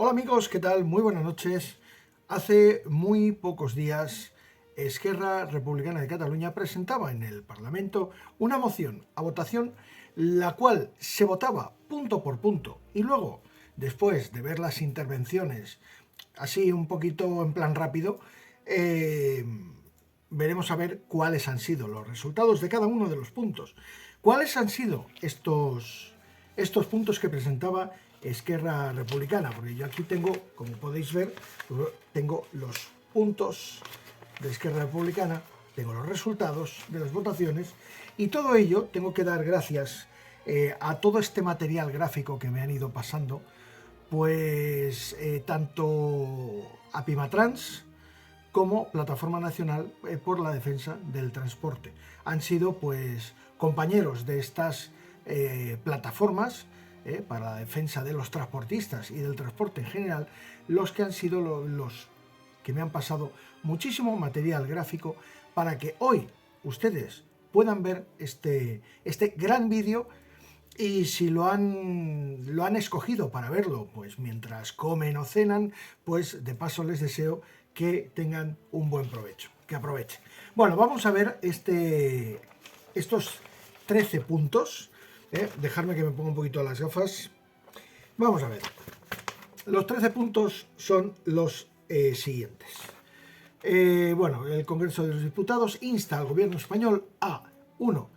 Hola amigos, ¿qué tal? Muy buenas noches. Hace muy pocos días, Esquerra Republicana de Cataluña presentaba en el Parlamento una moción a votación, la cual se votaba punto por punto y luego, después de ver las intervenciones así un poquito en plan rápido, veremos a ver cuáles han sido los resultados de cada uno de los puntos. ¿Cuáles han sido estos puntos que presentaba Esquerra Republicana? Porque yo aquí tengo, como podéis ver, tengo los puntos de Esquerra Republicana, tengo los resultados de las votaciones y todo ello tengo que dar gracias a todo este material gráfico que me han ido pasando, pues tanto a Pimatrans como Plataforma Nacional por la Defensa del Transporte. Han sido pues compañeros de estas plataformas para la defensa de los transportistas y del transporte en general, los que han sido los que me han pasado muchísimo material gráfico para que hoy ustedes puedan ver este gran vídeo. Y si lo han escogido para verlo, pues mientras comen o cenan, pues de paso les deseo que tengan un buen provecho, que aprovechen. Bueno, vamos a ver estos 13 puntos. Dejadme que me ponga un poquito las gafas. Vamos a ver. Los 13 puntos son los siguientes. Bueno, el Congreso de los Diputados insta al gobierno español a 1.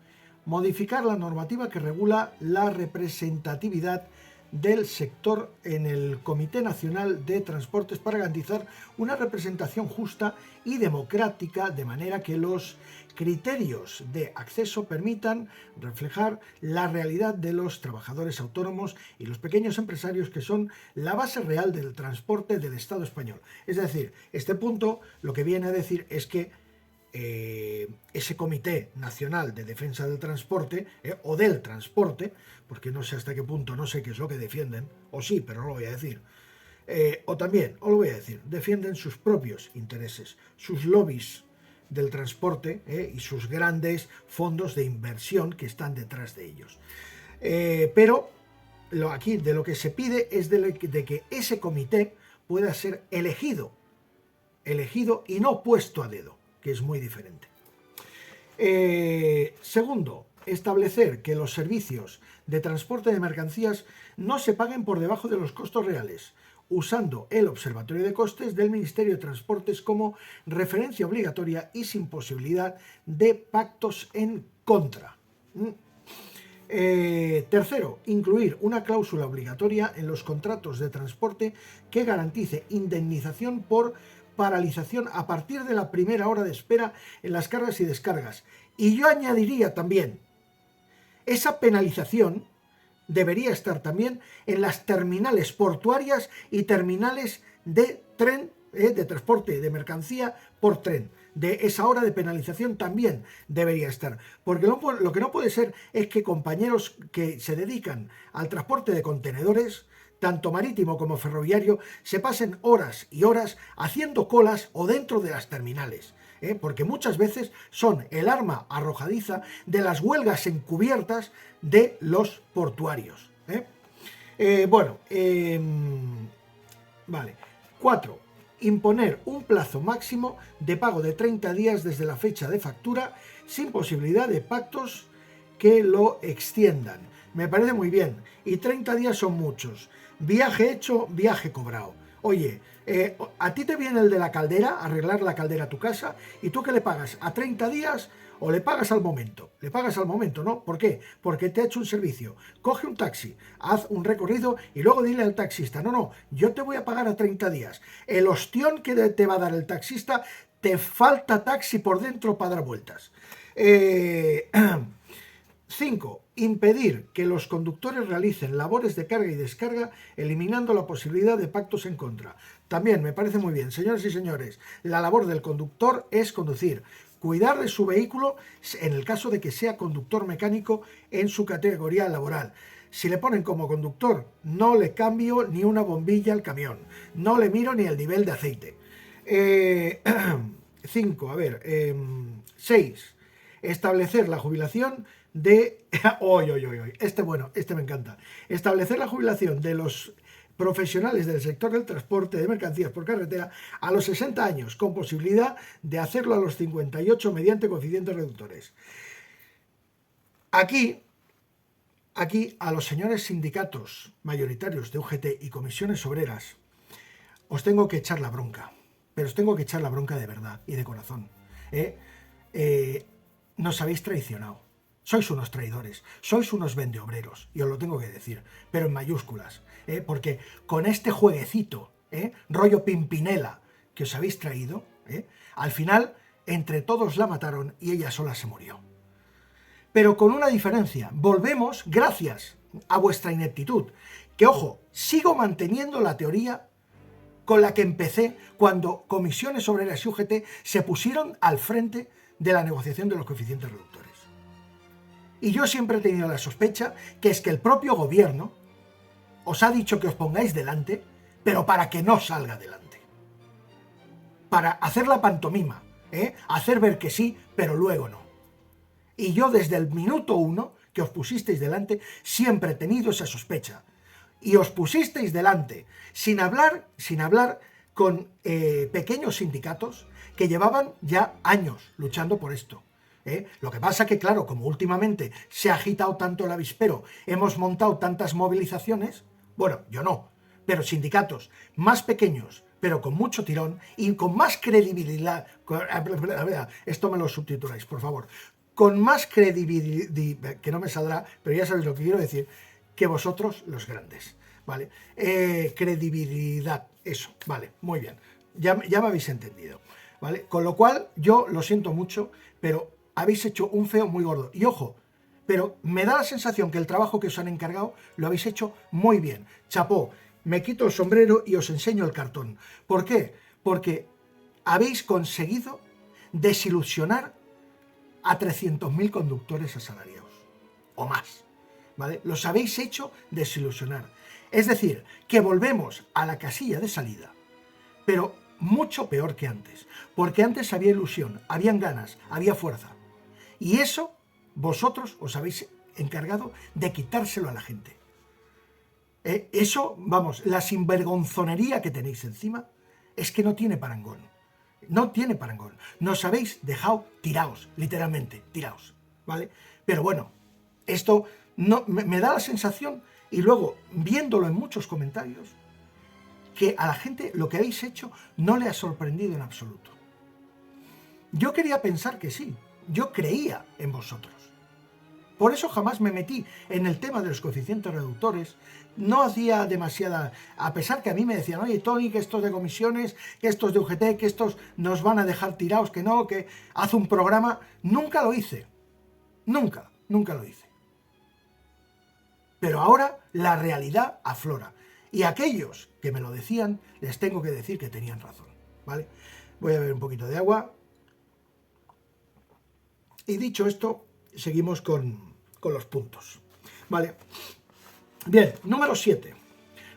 Modificar la normativa que regula la representatividad del sector en el Comité Nacional de Transportes para garantizar una representación justa y democrática, de manera que los criterios de acceso permitan reflejar la realidad de los trabajadores autónomos y los pequeños empresarios, que son la base real del transporte del Estado español. Es decir, este punto lo que viene a decir es que ese Comité Nacional de Defensa del Transporte o del transporte, porque no sé hasta qué punto, no sé qué es lo que defienden, o sí, pero no lo voy a decir, o también, o lo voy a decir, defienden sus propios intereses, sus lobbies del transporte y sus grandes fondos de inversión que están detrás de ellos. Pero aquí de lo que se pide es de que ese comité pueda ser elegido y no puesto a dedo, que es muy diferente. Segundo, establecer que los servicios de transporte de mercancías no se paguen por debajo de los costos reales, usando el Observatorio de Costes del Ministerio de Transportes como referencia obligatoria y sin posibilidad de pactos en contra. Tercero, incluir una cláusula obligatoria en los contratos de transporte que garantice indemnización por paralización a partir de la primera hora de espera en las cargas y descargas. Y yo añadiría también, esa penalización debería estar también en las terminales portuarias y terminales de tren, de transporte de mercancía por tren. De esa hora de penalización también debería estar. Porque lo que no puede ser es que compañeros que se dedican al transporte de contenedores, tanto marítimo como ferroviario, se pasen horas y horas haciendo colas o dentro de las terminales, porque muchas veces son el arma arrojadiza de las huelgas encubiertas de los portuarios. Vale. 4. Imponer un plazo máximo de pago de 30 días desde la fecha de factura, sin posibilidad de pactos que lo extiendan. Me parece muy bien. Y 30 días son muchos. Viaje hecho, viaje cobrado. Oye, a ti te viene el de la caldera, arreglar la caldera a tu casa, y tú que le pagas a 30 días o le pagas al momento. Le pagas al momento, ¿no? ¿Por qué? Porque te ha hecho un servicio. Coge un taxi, haz un recorrido y luego dile al taxista, no, yo te voy a pagar a 30 días. El ostión que te va a dar el taxista, te falta taxi por dentro para dar vueltas. 5. Impedir que los conductores realicen labores de carga y descarga, eliminando la posibilidad de pactos en contra. También me parece muy bien. Señoras y señores, la labor del conductor es conducir, cuidar de su vehículo en el caso de que sea conductor mecánico en su categoría laboral. Si le ponen como conductor, no le cambio ni una bombilla al camión, no le miro ni el nivel de aceite. 5. 6. Establecer la jubilación de... Este me encanta. Establecer la jubilación de los profesionales del sector del transporte de mercancías por carretera a los 60 años, con posibilidad de hacerlo a los 58 mediante coeficientes reductores. Aquí a los señores sindicatos mayoritarios de UGT y comisiones obreras os tengo que echar la bronca, pero os tengo que echar la bronca de verdad y de corazón. Nos habéis traicionado. Sois unos traidores, sois unos vendeobreros, y os lo tengo que decir, pero en mayúsculas, porque con este jueguecito, rollo Pimpinela, que os habéis traído, al final entre todos la mataron y ella sola se murió. Pero con una diferencia, volvemos gracias a vuestra ineptitud, que ojo, sigo manteniendo la teoría con la que empecé cuando Comisiones Obreras y UGT se pusieron al frente de la negociación de los coeficientes reductores. Y yo siempre he tenido la sospecha que es que el propio gobierno os ha dicho que os pongáis delante, pero para que no salga delante. Para hacer la pantomima, hacer ver que sí, pero luego no. Y yo desde el minuto 1 que os pusisteis delante, siempre he tenido esa sospecha. Y os pusisteis delante sin hablar con pequeños sindicatos que llevaban ya años luchando por esto. Lo que pasa que, claro, como últimamente se ha agitado tanto el avispero, hemos montado tantas movilizaciones, bueno, yo no, pero sindicatos más pequeños, pero con mucho tirón y con más credibilidad, esto me lo subtituláis, por favor, con más credibilidad, que no me saldrá, pero ya sabéis lo que quiero decir, que vosotros los grandes, ¿vale? Credibilidad, eso, vale, muy bien, ya me habéis entendido, ¿vale? Con lo cual, yo lo siento mucho, pero habéis hecho un feo muy gordo. Y ojo, pero me da la sensación que el trabajo que os han encargado lo habéis hecho muy bien. Chapó, me quito el sombrero y os enseño el cartón. ¿Por qué? Porque habéis conseguido desilusionar a 300.000 conductores asalariados, o más, ¿vale? Los habéis hecho desilusionar. Es decir, que volvemos a la casilla de salida, pero mucho peor que antes, porque antes había ilusión, habían ganas, había fuerza. Y eso vosotros os habéis encargado de quitárselo a la gente. Eso, vamos, la sinvergonzonería que tenéis encima es que no tiene parangón. No tiene parangón. Nos habéis dejado tiraos, literalmente, tiraos, ¿vale? Pero bueno, esto no, me da la sensación, y luego viéndolo en muchos comentarios, que a la gente lo que habéis hecho no le ha sorprendido en absoluto. Yo quería pensar que sí, yo creía en vosotros. Por eso jamás me metí en el tema de los coeficientes reductores. No hacía demasiada, a pesar que a mí me decían, oye Tony, que estos de comisiones, que estos de UGT, que estos nos van a dejar tirados, que no, que haz un programa. Nunca lo hice, nunca lo hice. Pero ahora la realidad aflora. Y a aquellos que me lo decían, les tengo que decir que tenían razón, ¿vale? Voy a beber un poquito de agua. Y dicho esto, seguimos con los puntos, ¿vale? Bien, número 7.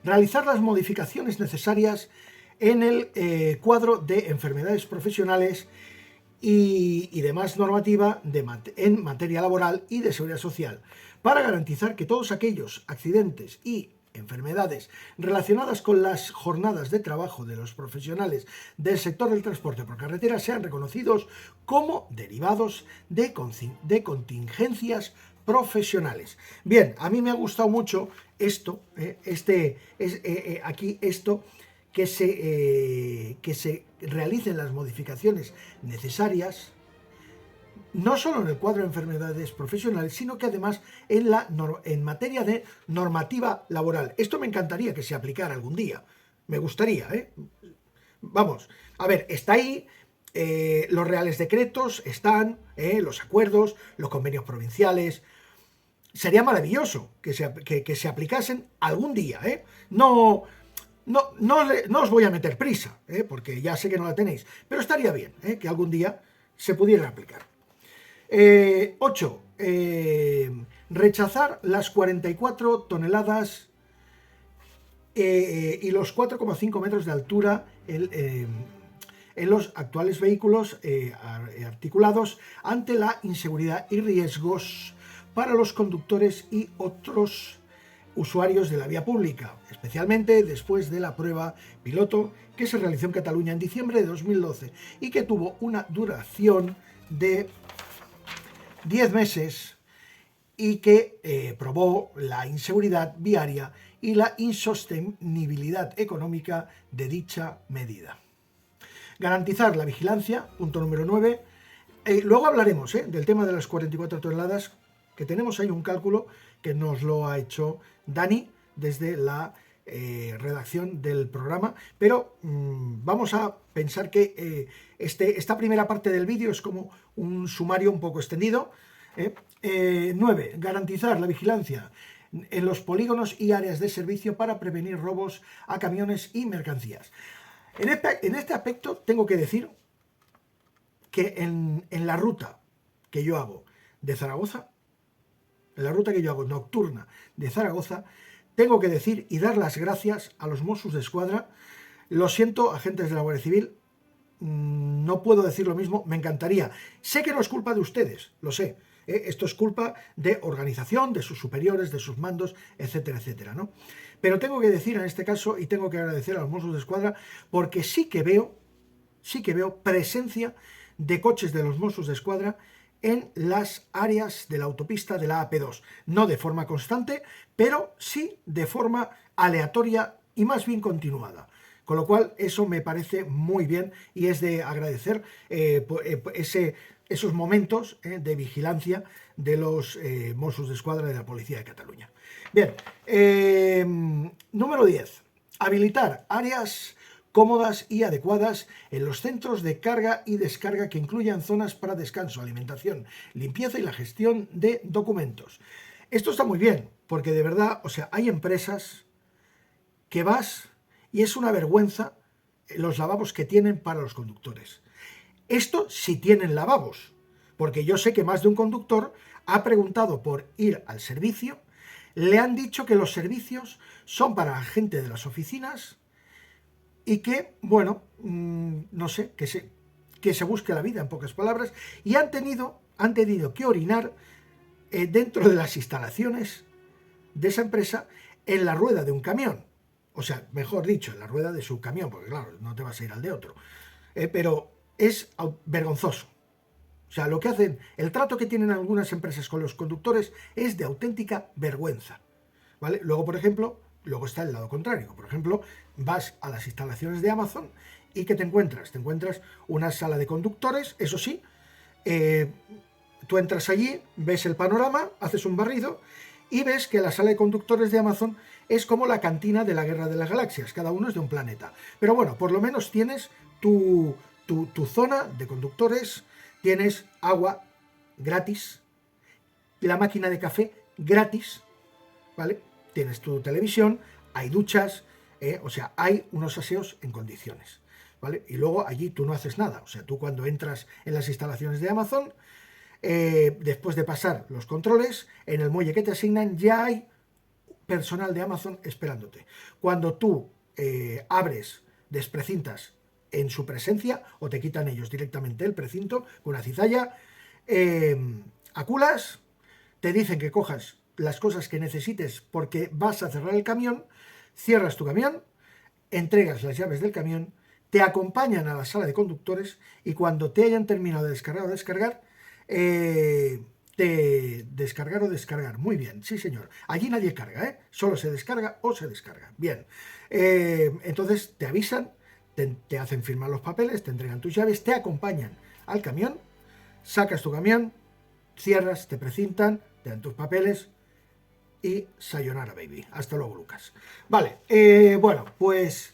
Realizar las modificaciones necesarias en el cuadro de enfermedades profesionales y demás normativa en materia laboral y de seguridad social, para garantizar que todos aquellos accidentes y enfermedades relacionadas con las jornadas de trabajo de los profesionales del sector del transporte por carretera sean reconocidos como derivados de contingencias profesionales. Bien, a mí me ha gustado mucho esto, aquí esto, que se realicen las modificaciones necesarias, no solo en el cuadro de enfermedades profesionales, sino que además en materia de normativa laboral. Esto me encantaría que se aplicara algún día. Me gustaría, Vamos, a ver, está ahí, los reales decretos están, los acuerdos, los convenios provinciales. Sería maravilloso que se aplicasen algún día, No os voy a meter prisa, porque ya sé que no la tenéis, pero estaría bien que algún día se pudieran aplicar. 8. Rechazar las 44 toneladas y los 4,5 metros de altura en los actuales vehículos articulados ante la inseguridad y riesgos para los conductores y otros usuarios de la vía pública, especialmente después de la prueba piloto que se realizó en Cataluña en diciembre de 2012 y que tuvo una duración de 10 meses y que probó la inseguridad viaria y la insostenibilidad económica de dicha medida. Garantizar la vigilancia, punto número 9. Luego hablaremos del tema de las 44 toneladas, que tenemos ahí un cálculo que nos lo ha hecho Dani desde la redacción del programa, pero vamos a pensar que esta primera parte del vídeo es como un sumario un poco extendido. 9. Garantizar la vigilancia en los polígonos y áreas de servicio para prevenir robos a camiones y mercancías. En este aspecto tengo que decir que en la ruta que yo hago de Zaragoza, en la ruta que yo hago nocturna de Zaragoza, tengo que decir y dar las gracias a los Mossos d'Esquadra. Lo siento, agentes de la Guardia Civil, no puedo decir lo mismo, me encantaría. Sé que no es culpa de ustedes, lo sé. Esto es culpa de organización, de sus superiores, de sus mandos, etcétera, etcétera, ¿no? Pero tengo que decir en este caso, y tengo que agradecer a los Mossos d'Esquadra, porque sí que veo presencia de coches de los Mossos d'Esquadra en las áreas de la autopista de la AP2. No de forma constante, pero sí de forma aleatoria y más bien continuada. Con lo cual, eso me parece muy bien y es de agradecer esos momentos de vigilancia de los Mossos d'Esquadra de la Policía de Cataluña. Bien, número 10. Habilitar áreas cómodas y adecuadas en los centros de carga y descarga que incluyan zonas para descanso, alimentación, limpieza y la gestión de documentos. Esto está muy bien, porque de verdad, o sea, hay empresas que vas y es una vergüenza los lavabos que tienen para los conductores. Esto sí tienen lavabos, porque yo sé que más de un conductor ha preguntado por ir al servicio, le han dicho que los servicios son para la gente de las oficinas y que, bueno, no sé, que se busque la vida, en pocas palabras, y han tenido que orinar dentro de las instalaciones de esa empresa en la rueda de un camión. O sea, mejor dicho, en la rueda de su camión, porque claro, no te vas a ir al de otro. Pero es vergonzoso. O sea, lo que hacen, el trato que tienen algunas empresas con los conductores es de auténtica vergüenza, ¿vale? Luego, por ejemplo, luego está el lado contrario. Por ejemplo, vas a las instalaciones de Amazon y ¿qué te encuentras? Te encuentras una sala de conductores, eso sí, tú entras allí, ves el panorama, haces un barrido y ves que la sala de conductores de Amazon es como la cantina de la Guerra de las Galaxias, cada uno es de un planeta. Pero bueno, por lo menos tienes tu zona de conductores, tienes agua gratis, la máquina de café gratis, ¿vale? Tienes tu televisión, hay duchas, o sea, hay unos aseos en condiciones, ¿vale? Y luego allí tú no haces nada, o sea, tú cuando entras en las instalaciones de Amazon, después de pasar los controles, en el muelle que te asignan ya hay personal de Amazon esperándote. Cuando tú abres, desprecintas en su presencia o te quitan ellos directamente el precinto con una cizalla, aculas, te dicen que cojas las cosas que necesites porque vas a cerrar el camión, cierras tu camión, entregas las llaves del camión, te acompañan a la sala de conductores y cuando te hayan terminado de descargar o descargar, de descargar. Muy bien, sí señor. Allí nadie carga, solo se descarga o se descarga. Bien, entonces te avisan, te hacen firmar los papeles, te entregan tus llaves, te acompañan al camión, sacas tu camión, cierras, te precintan, te dan tus papeles y sayonara baby. Hasta luego, Lucas. Vale, bueno, pues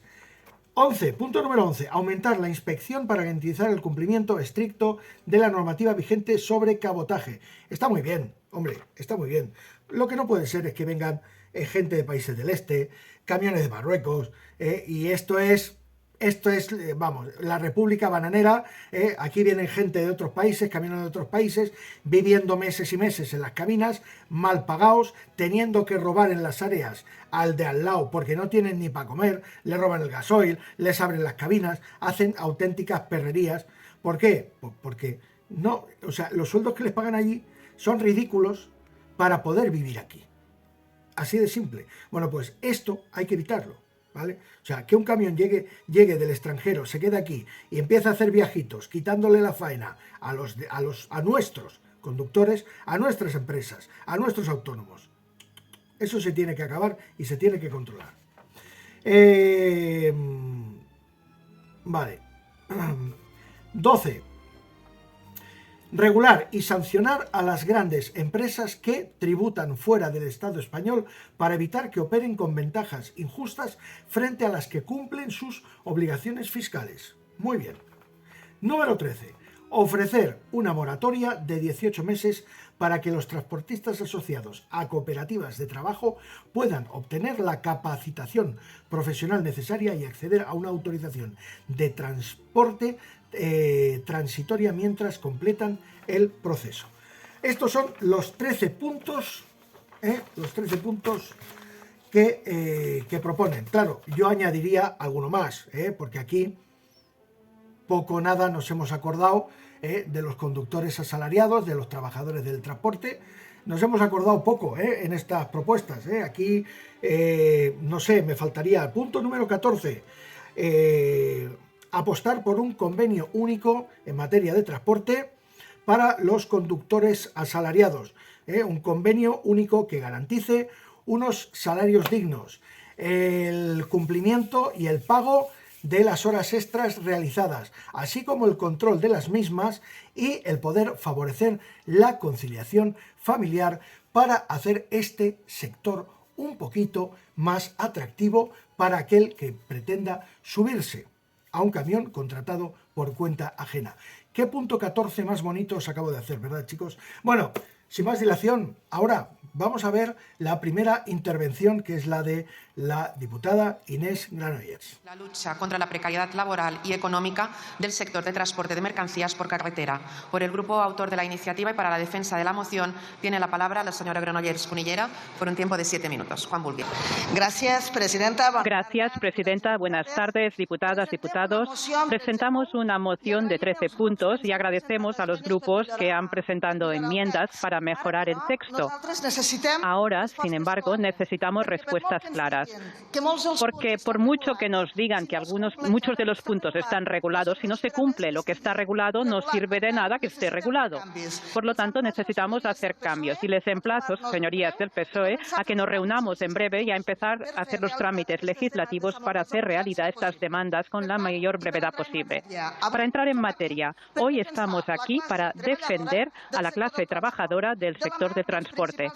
11, punto número 11, aumentar la inspección para garantizar el cumplimiento estricto de la normativa vigente sobre cabotaje. Está muy bien, hombre, está muy bien. Lo que no puede ser es que vengan gente de países del este, camiones de Marruecos, y esto es, vamos, la República Bananera. Aquí vienen gente de otros países, camiones de otros países, viviendo meses y meses en las cabinas, mal pagados, teniendo que robar en las áreas al de al lado porque no tienen ni para comer, le roban el gasoil, les abren las cabinas, hacen auténticas perrerías. ¿Por qué? Pues porque no, o sea, los sueldos que les pagan allí son ridículos para poder vivir aquí. Así de simple. Bueno, pues esto hay que evitarlo, ¿vale? O sea, que un camión llegue del extranjero, se quede aquí y empiece a hacer viajitos, quitándole la faena a nuestros conductores, a nuestras empresas, a nuestros autónomos. Eso se tiene que acabar y se tiene que controlar. Vale. 12. Regular y sancionar a las grandes empresas que tributan fuera del Estado español para evitar que operen con ventajas injustas frente a las que cumplen sus obligaciones fiscales. Muy bien. Número 13. Ofrecer una moratoria de 18 meses para que los transportistas asociados a cooperativas de trabajo puedan obtener la capacitación profesional necesaria y acceder a una autorización de transporte transitoria mientras completan el proceso. Estos son los 13 puntos, que proponen. Claro, yo añadiría alguno más, porque aquí poco o nada nos hemos acordado de los conductores asalariados, de los trabajadores del transporte. Nos hemos acordado poco en estas propuestas. Aquí, no sé, me faltaría el punto número 14. Apostar por un convenio único en materia de transporte para los conductores asalariados. Un convenio único que garantice unos salarios dignos, el cumplimiento y el pago de las horas extras realizadas, así como el control de las mismas y el poder favorecer la conciliación familiar para hacer este sector un poquito más atractivo para aquel que pretenda subirse a un camión contratado por cuenta ajena. ¿Qué punto 14 más bonito os acabo de hacer, verdad, chicos? Bueno, sin más dilación, ahora vamos a ver la primera intervención, que es la de la diputada Inés Granollers. La lucha contra la precariedad laboral y económica del sector de transporte de mercancías por carretera. Por el grupo autor de la iniciativa y para la defensa de la moción, tiene la palabra la señora Granollers Cunillera por un tiempo de 7 minutos. Juan Bulbi. Gracias, presidenta. Gracias, presidenta. Buenas tardes, diputadas, diputados. Presentamos una moción de 13 puntos y agradecemos a los grupos que han presentado enmiendas para mejorar el texto. Ahora, sin embargo, necesitamos respuestas claras, porque por mucho que nos digan que muchos de los puntos están regulados, si no se cumple lo que está regulado, no sirve de nada que esté regulado. Por lo tanto, necesitamos hacer cambios y les emplazo, señorías del PSOE, a que nos reunamos en breve y a empezar a hacer los trámites legislativos para hacer realidad estas demandas con la mayor brevedad posible. Para entrar en materia, hoy estamos aquí para defender a la clase trabajadora del sector de transporte,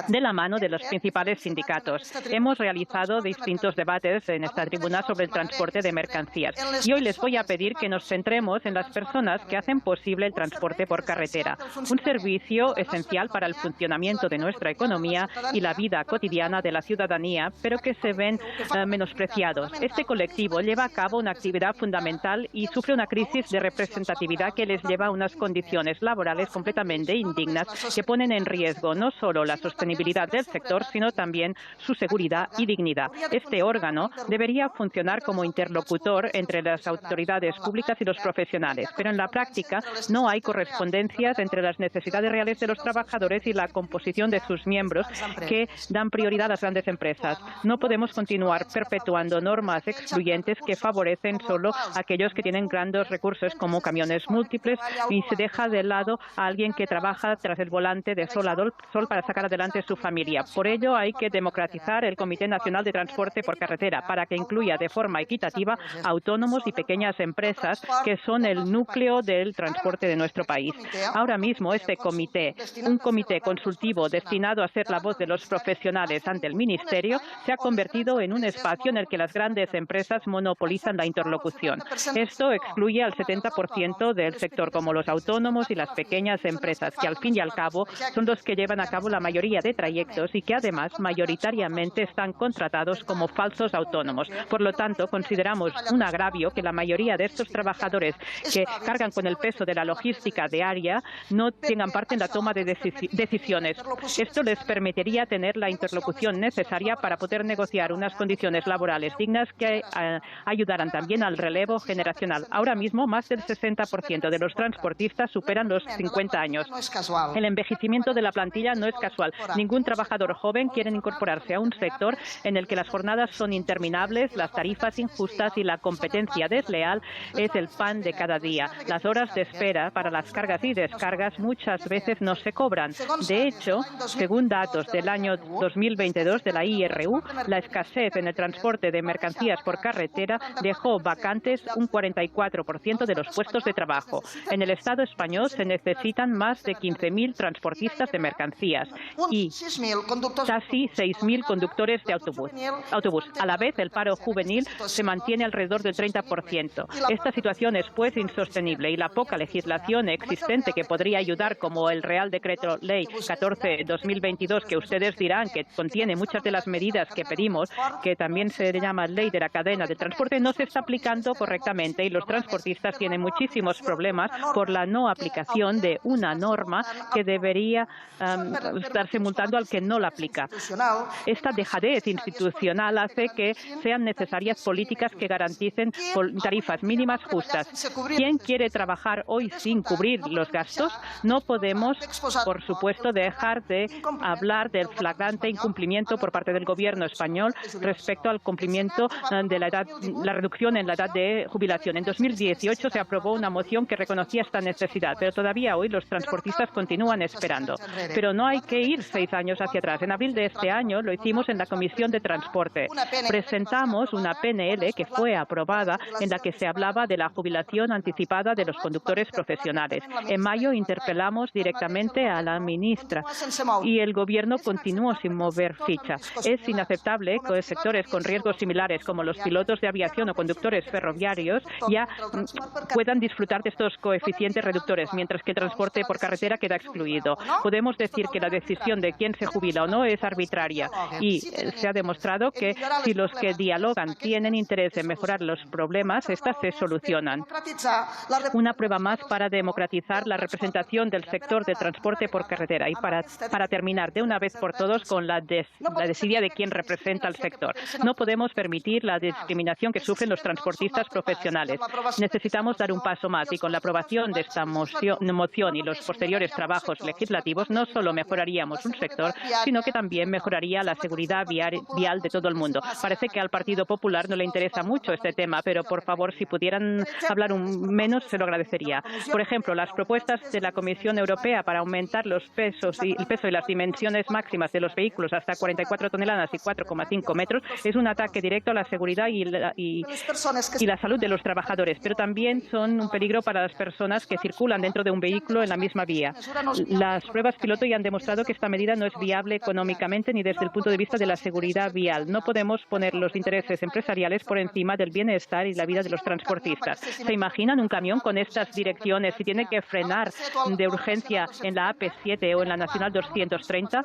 de la mano de los principales sindicatos. Hemos realizado distintos debates en esta tribuna sobre el transporte de mercancías y hoy les voy a pedir que nos centremos en las personas que hacen posible el transporte por carretera, un servicio esencial para el funcionamiento de nuestra economía y la vida cotidiana de la ciudadanía, pero que se ven menospreciados. Este colectivo lleva a cabo una actividad fundamental y sufre una crisis de representatividad que les lleva a unas condiciones laborales completamente indignas que ponen en riesgo no solo la sostenibilidad del sector, sino también su seguridad y dignidad. Este órgano debería funcionar como interlocutor entre las autoridades públicas y los profesionales, pero en la práctica no hay correspondencias entre las necesidades reales de los trabajadores y la composición de sus miembros que dan prioridad a las grandes empresas. No podemos continuar perpetuando normas excluyentes que favorecen solo a aquellos que tienen grandes recursos como camiones múltiples y se deja de lado a alguien que trabaja tras el volante de sol a sol para sacar adelante su familia. Por ello hay que democratizar el Comité Nacional de Transporte por Carretera para que incluya de forma equitativa a autónomos y pequeñas empresas que son el núcleo del transporte de nuestro país. Ahora mismo este comité, un comité consultivo destinado a ser la voz de los profesionales ante el Ministerio, se ha convertido en un espacio en el que las grandes empresas monopolizan la interlocución. Esto excluye al 70% del sector, como los autónomos y las pequeñas empresas, que al fin y al cabo son los que llevan a cabo la mayoría de trayectos y que además mayoritariamente están contratados como falsos autónomos. Por lo tanto, consideramos un agravio que la mayoría de estos trabajadores que cargan con el peso de la logística diaria no tengan parte en la toma de decisiones. Esto les permitiría tener la interlocución necesaria para poder negociar unas condiciones laborales dignas que ayudaran también al relevo generacional. Ahora mismo, más del 60% de los transportistas superan los 50 años. El envejecimiento de la plantilla no es casual. Ningún trabajador joven quiere incorporarse a un sector en el que las jornadas son interminables, las tarifas injustas y la competencia desleal es el pan de cada día. Las horas de espera para las cargas y descargas muchas veces no se cobran. De hecho, según datos del año 2022 de la IRU, la escasez en el transporte de mercancías por carretera dejó vacantes un 44% de los puestos de trabajo. En el Estado español se necesitan más de 15.000 transportistas de mercancías y casi 6.000 conductores de autobús. A la vez, el paro juvenil se mantiene alrededor del 30%. Esta situación es, pues, insostenible y la poca legislación existente que podría ayudar, como el Real Decreto Ley 14/2022, que ustedes dirán que contiene muchas de las medidas que pedimos, que también se llama Ley de la Cadena de Transporte, no se está aplicando correctamente y los transportistas tienen muchísimos problemas por la no aplicación de una norma que debería estarse multando al que no la aplica. Esta dejadez institucional hace que sean necesarias políticas que garanticen tarifas mínimas justas. ¿Quién quiere trabajar hoy sin cubrir los gastos? No podemos, por supuesto, dejar de hablar del flagrante incumplimiento por parte del Gobierno español respecto al cumplimiento de la reducción en la edad de jubilación. En 2018 se aprobó una moción que reconocía esta necesidad, pero todavía hoy los transportistas continúan esperando. Pero no hay que ir 6 años hacia atrás. En abril de este año lo hicimos en la Comisión de Transporte. Presentamos una PNL que fue aprobada en la que se hablaba de la jubilación anticipada de los conductores profesionales. En mayo interpelamos directamente a la ministra y el Gobierno continuó sin mover ficha. Es inaceptable que sectores con riesgos similares como los pilotos de aviación o conductores ferroviarios ya puedan disfrutar de estos coeficientes reductores, mientras que el transporte por carretera queda excluido. Podemos decir que la decisión de quién se jubila o no es arbitraria y se ha demostrado que si los que dialogan tienen interés en mejorar los problemas, estas se solucionan. Una prueba más para democratizar la representación del sector de transporte por carretera y para terminar de una vez por todos con la desidia de quién representa al sector. No podemos permitir la discriminación que sufren los transportistas profesionales. Necesitamos dar un paso más y con la aprobación de esta moción y los posteriores trabajos legislativos no solo mejoraríamos un sector, sino que también mejoraría la seguridad vial de todo el mundo. Parece que al Partido Popular no le interesa mucho este tema, pero por favor, si pudieran hablar menos, se lo agradecería. Por ejemplo, las propuestas de la Comisión Europea para aumentar el peso y las dimensiones máximas de los vehículos hasta 44 toneladas y 4,5 metros es un ataque directo a la seguridad y la salud de los trabajadores, pero también son un peligro para las personas que circulan dentro de un vehículo en la misma vía. Las pruebas piloto ya han demostrado que esta medida no es viable económicamente ni desde el punto de vista de la seguridad vial. No podemos poner los intereses empresariales por encima del bienestar y la vida de los transportistas. ¿Se imaginan un camión con estas direcciones si tiene que frenar de urgencia en la AP7 o en la Nacional 230?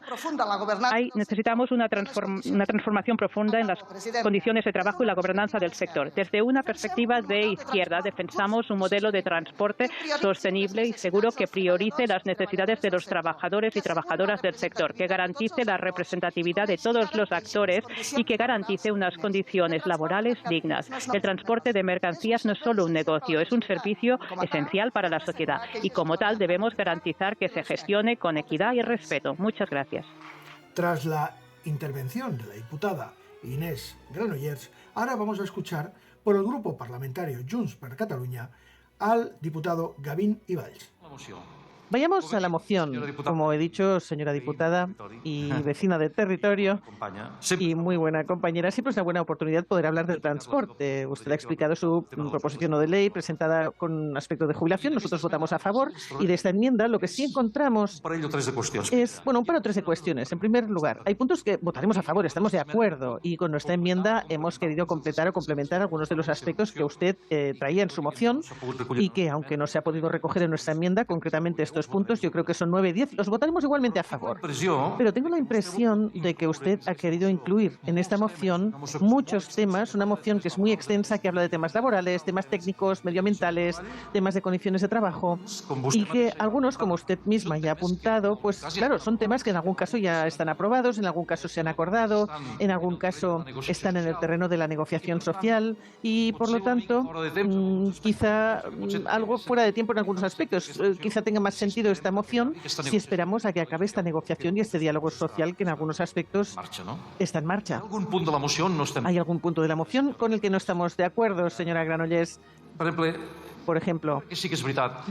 Necesitamos una transformación profunda en las condiciones de trabajo y la gobernanza del sector. Desde una perspectiva de izquierda, defensamos un modelo de transporte sostenible y seguro que priorice las necesidades de los trabajadores y trabajadoras del sector, que garantice la representatividad de todos los actores y que garantice unas condiciones laborales dignas. El transporte de mercancías no es solo un negocio, es un servicio esencial para la sociedad y como tal debemos garantizar que se gestione con equidad y respeto. Muchas gracias. Tras la intervención de la diputada Inés Granollers, ahora vamos a escuchar por el grupo parlamentario Junts per Catalunya al diputado Gavin Iballs. Vayamos a la moción. Como he dicho, señora diputada y vecina del territorio y muy buena compañera, siempre es una buena oportunidad poder hablar del transporte. Usted ha explicado su proposición no de ley presentada con aspecto de jubilación. Nosotros votamos a favor y de esta enmienda lo que sí encontramos es, un par o tres de cuestiones. En primer lugar, hay puntos que votaremos a favor, estamos de acuerdo y con nuestra enmienda hemos querido completar o complementar algunos de los aspectos que usted traía en su moción y que, aunque no se ha podido recoger en nuestra enmienda, concretamente estos puntos, yo creo que son 9 y 10, los votaremos igualmente a favor. Pero tengo la impresión de que usted ha querido incluir en esta moción muchos temas, una moción que es muy extensa, que habla de temas laborales, temas técnicos, medioambientales, temas de condiciones de trabajo, y que algunos, como usted misma ya ha apuntado, pues claro, son temas que en algún caso ya están aprobados, en algún caso se han acordado, en algún caso están en el terreno de la negociación social y, por lo tanto, quizá algo fuera de tiempo en algunos aspectos, quizá tenga más sentido sentido esta moción si esperamos a que acabe esta negociación y este diálogo social que en algunos aspectos está en marcha. ¿Hay algún punto de la moción con el que no estamos de acuerdo, señora Granollers? Por ejemplo,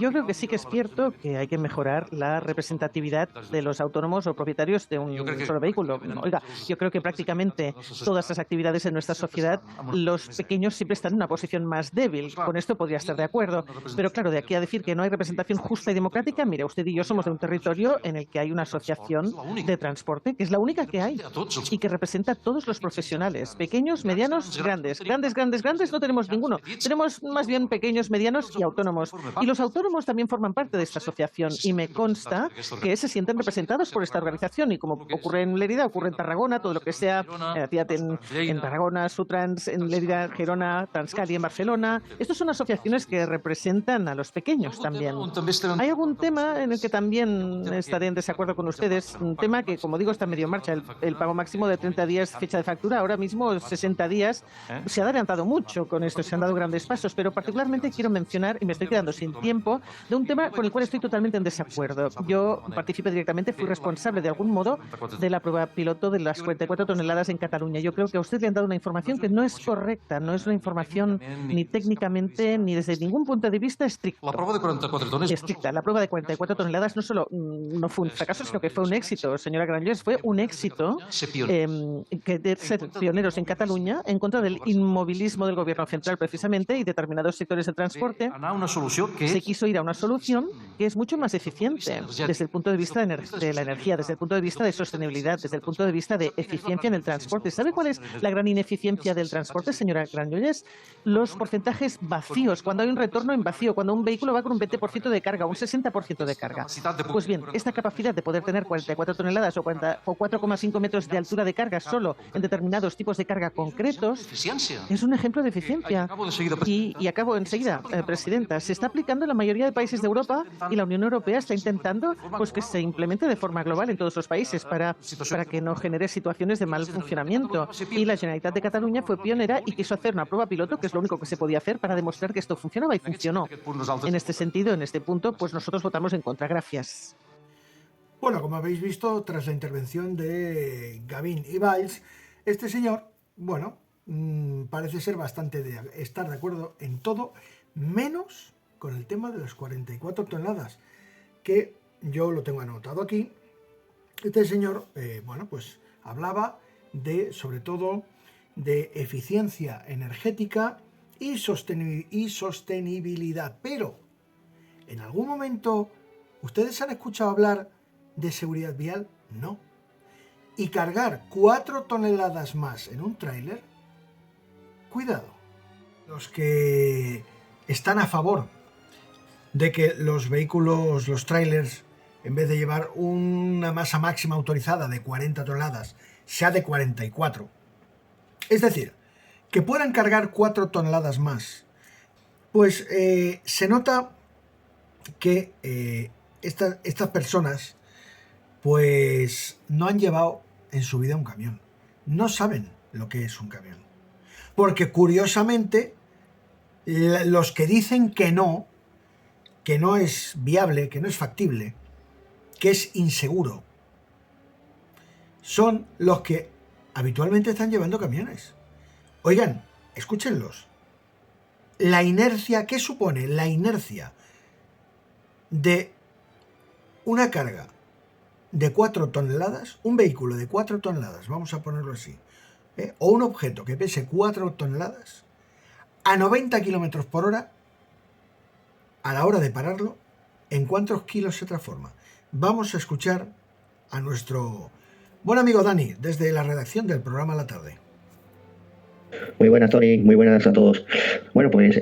yo creo que sí que es cierto que hay que mejorar la representatividad de los autónomos o propietarios de un solo vehículo. Oiga, yo creo que prácticamente todas las actividades en nuestra sociedad, los pequeños siempre están en una posición más débil. Con esto podría estar de acuerdo. Pero claro, de aquí a decir que no hay representación justa y democrática, mire, usted y yo somos de un territorio en el que hay una asociación de transporte, que es la única que hay y que representa a todos los profesionales, pequeños, medianos, grandes. Grandes no tenemos ninguno. Tenemos más bien pequeños, medianos y autónomos. Y los autónomos también forman parte de esta asociación y me consta que se sienten representados por esta organización y como ocurre en Lérida, ocurre en Tarragona, todo lo que sea, en Tarragona, Sutrans, en Lérida, Gerona, Transcali en Barcelona. Estos son asociaciones que representan a los pequeños también. Hay algún tema en el que también estaré en desacuerdo con ustedes, un tema que, como digo, está medio en marcha, el pago máximo de 30 días fecha de factura, ahora mismo 60 días. Se ha adelantado mucho con esto, se han dado grandes pasos, pero particularmente quiero mencionar, y me estoy quedando sin tiempo, de un tema con el cual estoy totalmente en desacuerdo. Yo participé directamente, fui responsable de algún modo de la prueba piloto de las 44 toneladas en Cataluña. Yo creo que a usted le han dado una información que no es correcta, no es una información ni técnicamente ni desde ningún punto de vista estricta. La prueba de 44 toneladas no solo no fue un fracaso, sino que fue un éxito. Señora Granollers, fue un éxito que de ser pioneros en Cataluña en contra del inmovilismo del gobierno central precisamente y determinados sectores del transporte. Se quiso ir a una solución que es mucho más eficiente desde el punto de vista de la energía, desde el punto de vista de sostenibilidad, desde el punto de vista de eficiencia en el transporte. ¿Sabe cuál es la gran ineficiencia del transporte, señora Granollers? Los porcentajes vacíos, cuando hay un retorno en vacío, cuando un vehículo va con un 20% de carga, un 60% de carga. Pues bien, esta capacidad de poder tener 44 toneladas o 4,5 metros de altura de carga solo en determinados tipos de carga concretos es un ejemplo de eficiencia. Y acabo enseguida, Presidenta. Se está aplicando en la mayoría de países de Europa y la Unión Europea está intentando que se implemente de forma global en todos los países para que no genere situaciones de mal funcionamiento. Y la Generalitat de Cataluña fue pionera y quiso hacer una prueba piloto, que es lo único que se podía hacer para demostrar que esto funcionaba y funcionó. En este sentido, en este punto, pues nosotros votamos en contra. Gracias. Bueno, como habéis visto, tras la intervención de Gavin y Valls, este señor, bueno, parece ser estar de acuerdo en todo, menos con el tema de las 44 toneladas, que yo lo tengo anotado aquí. Este señor, bueno, pues hablaba sobre todo, de eficiencia energética y sostenibilidad. Pero, ¿en algún momento ustedes han escuchado hablar de seguridad vial? No. Y cargar 4 toneladas más en un tráiler, cuidado. Los que están a favor de que los vehículos, los trailers, en vez de llevar una masa máxima autorizada de 40 toneladas, sea de 44. Es decir, que puedan cargar 4 toneladas más. Pues se nota que estas personas pues no han llevado en su vida un camión. No saben lo que es un camión. Porque curiosamente, los que dicen que no es viable, que no es factible, que es inseguro, son los que habitualmente están llevando camiones. Oigan, escúchenlos. La inercia, ¿qué supone la inercia de una carga de 4 toneladas? Un vehículo de 4 toneladas, vamos a ponerlo así, o un objeto que pese 4 toneladas, a 90 kilómetros por hora, a la hora de pararlo, ¿en cuántos kilos se transforma? Vamos a escuchar a nuestro buen amigo Dani, desde la redacción del programa La Tarde. Muy buenas, Tony, muy buenas a todos. Bueno, pues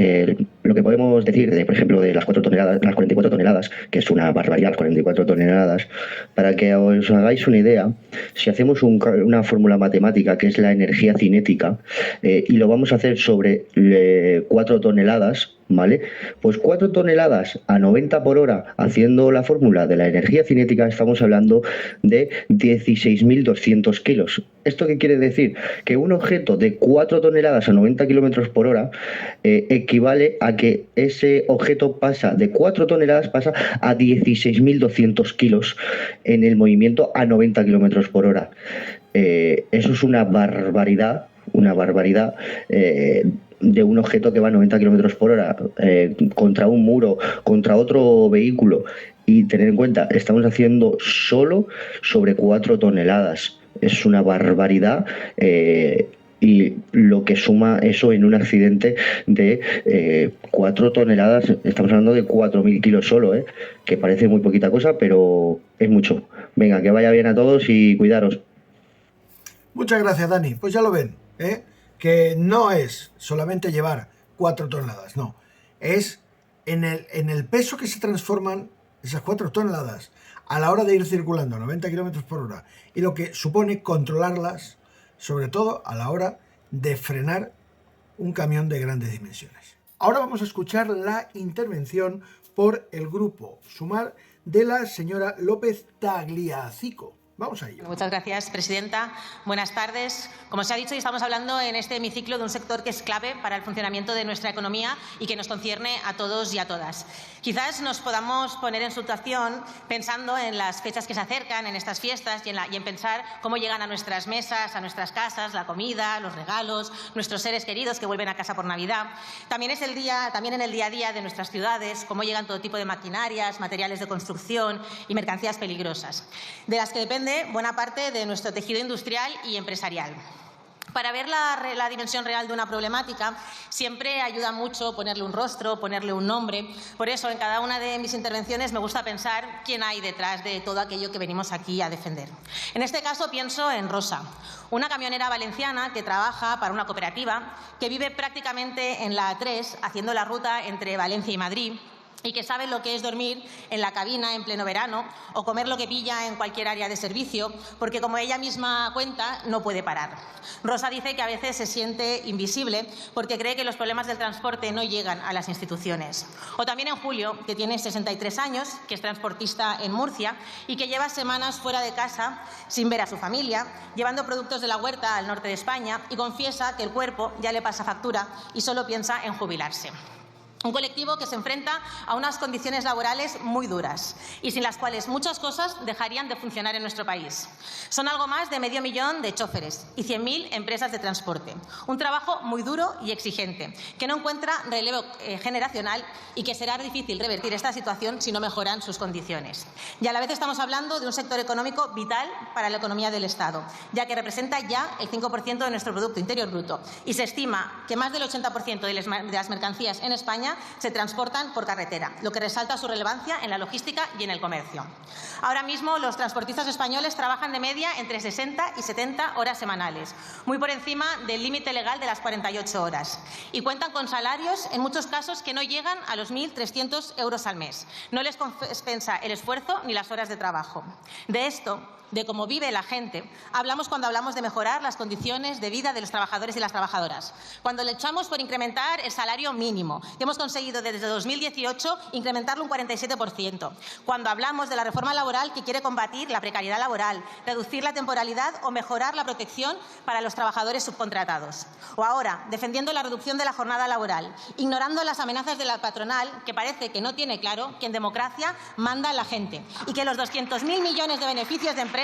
lo que podemos decir, por ejemplo, de las 44 toneladas, que es una barbaridad, 44 toneladas, para que os hagáis una idea, si hacemos una fórmula matemática que es la energía cinética, y lo vamos a hacer sobre 4 toneladas, ¿vale? Pues 4 toneladas a 90 por hora, haciendo la fórmula de la energía cinética, estamos hablando de 16.200 kilos. ¿Esto qué quiere decir? Que un objeto de 4 toneladas a 90 kilómetros por hora equivale a la que ese objeto pasa de 4 toneladas, pasa a 16.200 kilos en el movimiento a 90 kilómetros por hora. Eso es una barbaridad de un objeto que va a 90 kilómetros por hora contra un muro, contra otro vehículo. Y tener en cuenta, estamos haciendo solo sobre 4 toneladas. Es una barbaridad. Y lo que suma eso en un accidente de 4 toneladas, estamos hablando de 4.000 kilos solo, que parece muy poquita cosa, pero es mucho. Venga, que vaya bien a todos y cuidaros. Muchas gracias, Dani. Pues ya lo ven, que no es solamente llevar 4 toneladas, no. Es en el peso que se transforman esas 4 toneladas a la hora de ir circulando a 90 kilómetros por hora y lo que supone controlarlas, sobre todo a la hora de frenar un camión de grandes dimensiones. Ahora vamos a escuchar la intervención por el grupo Sumar de la señora López Tagliafico. Vamos a ello. Muchas gracias, presidenta. Buenas tardes. Como se ha dicho, estamos hablando en este hemiciclo de un sector que es clave para el funcionamiento de nuestra economía y que nos concierne a todos y a todas. Quizás nos podamos poner en situación pensando en las fechas que se acercan, en estas fiestas y en pensar cómo llegan a nuestras mesas, a nuestras casas, la comida, los regalos, nuestros seres queridos que vuelven a casa por Navidad. También en el día a día de nuestras ciudades, cómo llegan todo tipo de maquinarias, materiales de construcción y mercancías peligrosas, de las que depende buena parte de nuestro tejido industrial y empresarial. Para ver la dimensión real de una problemática siempre ayuda mucho ponerle un rostro, ponerle un nombre. Por eso, en cada una de mis intervenciones me gusta pensar quién hay detrás de todo aquello que venimos aquí a defender. En este caso pienso en Rosa, una camionera valenciana que trabaja para una cooperativa, que vive prácticamente en la A3, haciendo la ruta entre Valencia y Madrid, y que sabe lo que es dormir en la cabina en pleno verano o comer lo que pilla en cualquier área de servicio, porque, como ella misma cuenta, no puede parar. Rosa dice que a veces se siente invisible porque cree que los problemas del transporte no llegan a las instituciones. O también en Julio, que tiene 63 años, que es transportista en Murcia y que lleva semanas fuera de casa sin ver a su familia, llevando productos de la huerta al norte de España, y confiesa que el cuerpo ya le pasa factura y solo piensa en jubilarse. Un colectivo que se enfrenta a unas condiciones laborales muy duras y sin las cuales muchas cosas dejarían de funcionar en nuestro país. Son algo más de 500.000 de choferes y 100.000 empresas de transporte. Un trabajo muy duro y exigente, que no encuentra relevo generacional y que será difícil revertir esta situación si no mejoran sus condiciones. Y a la vez estamos hablando de un sector económico vital para la economía del Estado, ya que representa ya el 5% de nuestro Producto Interior Bruto y se estima que más del 80% de las mercancías en España se transportan por carretera, lo que resalta su relevancia en la logística y en el comercio. Ahora mismo los transportistas españoles trabajan de media entre 60 y 70 horas semanales, muy por encima del límite legal de las 48 horas, y cuentan con salarios, en muchos casos, que no llegan a los 1.300 euros al mes. No les compensa el esfuerzo ni las horas de trabajo. De esto, de cómo vive la gente, hablamos cuando hablamos de mejorar las condiciones de vida de los trabajadores y las trabajadoras, cuando luchamos por incrementar el salario mínimo, que hemos conseguido desde 2018 incrementarlo un 47%, cuando hablamos de la reforma laboral que quiere combatir la precariedad laboral, reducir la temporalidad o mejorar la protección para los trabajadores subcontratados, o ahora defendiendo la reducción de la jornada laboral, ignorando las amenazas de la patronal, que parece que no tiene claro que en democracia manda la gente y que los 200.000 millones de beneficios de empresas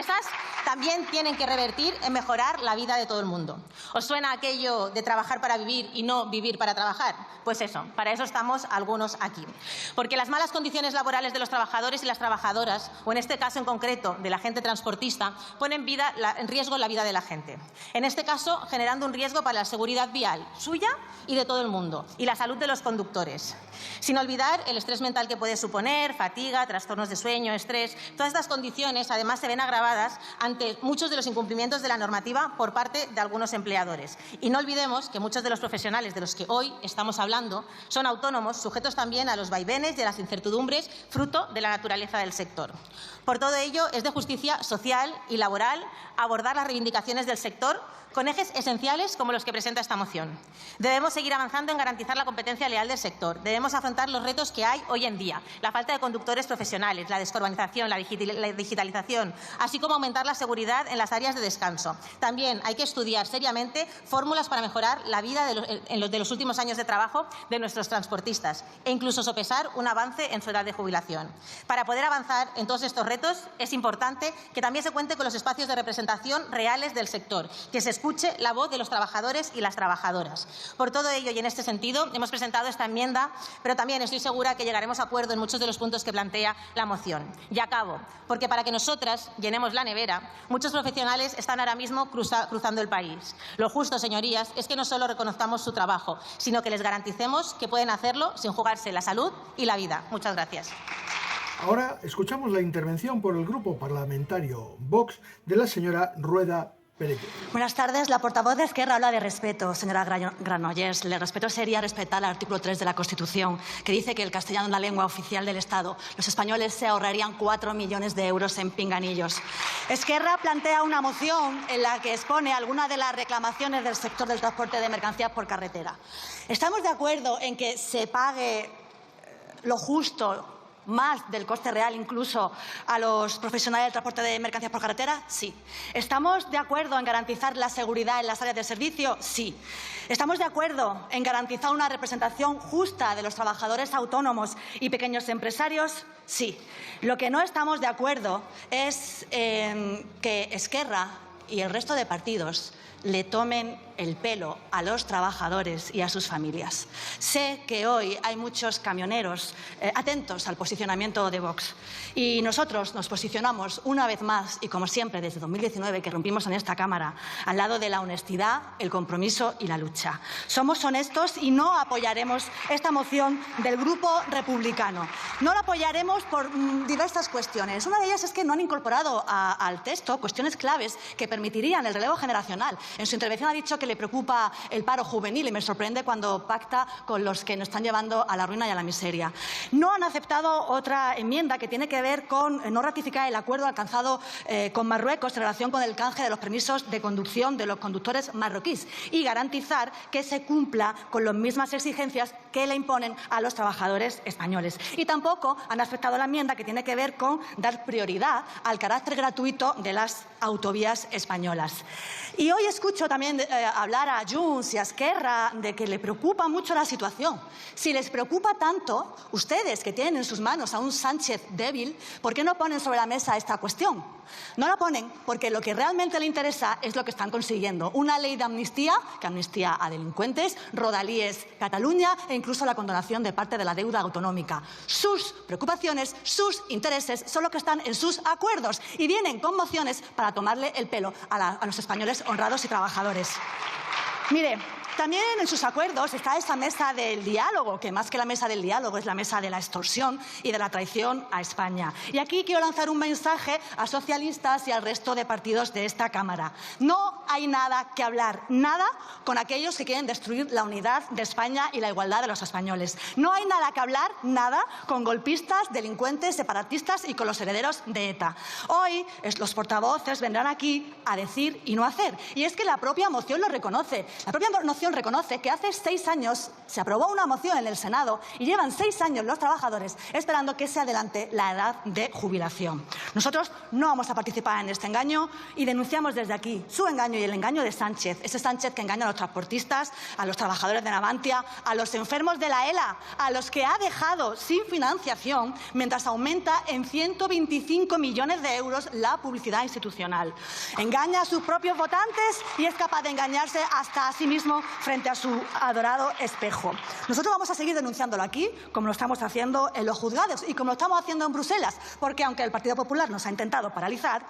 también tienen que revertir en mejorar la vida de todo el mundo. ¿Os suena aquello de trabajar para vivir y no vivir para trabajar? Pues eso, para eso estamos algunos aquí. Porque las malas condiciones laborales de los trabajadores y las trabajadoras, o en este caso en concreto de la gente transportista, ponen en riesgo la vida de la gente. En este caso, generando un riesgo para la seguridad vial suya y de todo el mundo, y la salud de los conductores. Sin olvidar el estrés mental que puede suponer, fatiga, trastornos de sueño, estrés. Todas estas condiciones además se ven agravadas ante muchos de los incumplimientos de la normativa por parte de algunos empleadores. Y no olvidemos que muchos de los profesionales de los que hoy estamos hablando son autónomos, sujetos también a los vaivenes y a las incertidumbres, fruto de la naturaleza del sector. Por todo ello, es de justicia social y laboral abordar las reivindicaciones del sector con ejes esenciales como los que presenta esta moción. Debemos seguir avanzando en garantizar la competencia leal del sector. Debemos afrontar los retos que hay hoy en día, la falta de conductores profesionales, la descarbonización, la digitalización, así como aumentar la seguridad en las áreas de descanso. También hay que estudiar seriamente fórmulas para mejorar la vida de los últimos años de trabajo de nuestros transportistas e incluso sopesar un avance en su edad de jubilación. Para poder avanzar en todos estos retos es importante que también se cuente con los espacios de representación reales del sector, que se escuche la voz de los trabajadores y las trabajadoras. Por todo ello y en este sentido hemos presentado esta enmienda, pero también estoy segura que llegaremos a acuerdo en muchos de los puntos que plantea la moción. Y acabo, porque para que nosotras llenemos la nevera, muchos profesionales están ahora mismo cruzando el país. Lo justo, señorías, es que no solo reconozcamos su trabajo, sino que les garanticemos que pueden hacerlo sin jugarse la salud y la vida. Muchas gracias. Ahora escuchamos la intervención por el grupo parlamentario Vox de la señora Rueda Pérez. Buenas tardes. La portavoz de Esquerra habla de respeto, señora Granollers. El respeto sería respetar el artículo 3 de la Constitución, que dice que el castellano es la lengua oficial del Estado. Los españoles se ahorrarían 4 millones de euros en pinganillos. Esquerra plantea una moción en la que expone algunas de las reclamaciones del sector del transporte de mercancías por carretera. ¿Estamos de acuerdo en que se pague lo justo, más del coste real incluso, a los profesionales del transporte de mercancías por carretera? Sí. ¿Estamos de acuerdo en garantizar la seguridad en las áreas de servicio? Sí. ¿Estamos de acuerdo en garantizar una representación justa de los trabajadores autónomos y pequeños empresarios? Sí. Lo que no estamos de acuerdo es que Esquerra y el resto de partidos le tomen el pelo a los trabajadores y a sus familias. Sé que hoy hay muchos camioneros atentos al posicionamiento de Vox y nosotros nos posicionamos una vez más y como siempre desde 2019 que rompimos en esta Cámara al lado de la honestidad, el compromiso y la lucha. Somos honestos y no apoyaremos esta moción del Grupo Republicano. No la apoyaremos por diversas cuestiones. Una de ellas es que no han incorporado al texto cuestiones claves que permitirían el relevo generacional. En su intervención ha dicho que le preocupa el paro juvenil y me sorprende cuando pacta con los que nos están llevando a la ruina y a la miseria. No han aceptado otra enmienda que tiene que ver con no ratificar el acuerdo alcanzado con Marruecos en relación con el canje de los permisos de conducción de los conductores marroquíes y garantizar que se cumpla con las mismas exigencias que le imponen a los trabajadores españoles. Y tampoco han aceptado la enmienda que tiene que ver con dar prioridad al carácter gratuito de las autovías españolas. Y hoy escucho también hablar a Junts y a Esquerra de que le preocupa mucho la situación. Si les preocupa tanto, ustedes que tienen en sus manos a un Sánchez débil, ¿por qué no ponen sobre la mesa esta cuestión? No la ponen porque lo que realmente le interesa es lo que están consiguiendo. Una ley de amnistía, que amnistía a delincuentes, rodalíes Cataluña e incluso la condonación de parte de la deuda autonómica. Sus preocupaciones, sus intereses son los que están en sus acuerdos y vienen con mociones para tomarle el pelo a los españoles honrados y trabajadores. Mire, también en sus acuerdos está esa mesa del diálogo, que más que la mesa del diálogo es la mesa de la extorsión y de la traición a España. Y aquí quiero lanzar un mensaje a socialistas y al resto de partidos de esta Cámara. No hay nada que hablar, nada con aquellos que quieren destruir la unidad de España y la igualdad de los españoles. No hay nada que hablar, nada, con golpistas, delincuentes, separatistas y con los herederos de ETA. Hoy los portavoces vendrán aquí a decir y no hacer. Y es que la propia moción lo reconoce. La propia moción reconoce que hace 6 años se aprobó una moción en el Senado y llevan 6 años los trabajadores esperando que se adelante la edad de jubilación. Nosotros no vamos a participar en este engaño y denunciamos desde aquí su engaño y el engaño de Sánchez, ese Sánchez que engaña a los transportistas, a los trabajadores de Navantia, a los enfermos de la ELA, a los que ha dejado sin financiación mientras aumenta en 125 millones de euros la publicidad institucional. Engaña a sus propios votantes y es capaz de engañarse hasta a sí mismo frente a su adorado espejo. Nosotros vamos a seguir denunciándolo aquí, como lo estamos haciendo en los juzgados y como lo estamos haciendo en Bruselas, porque aunque el Partido Popular nos ha intentado paralizar,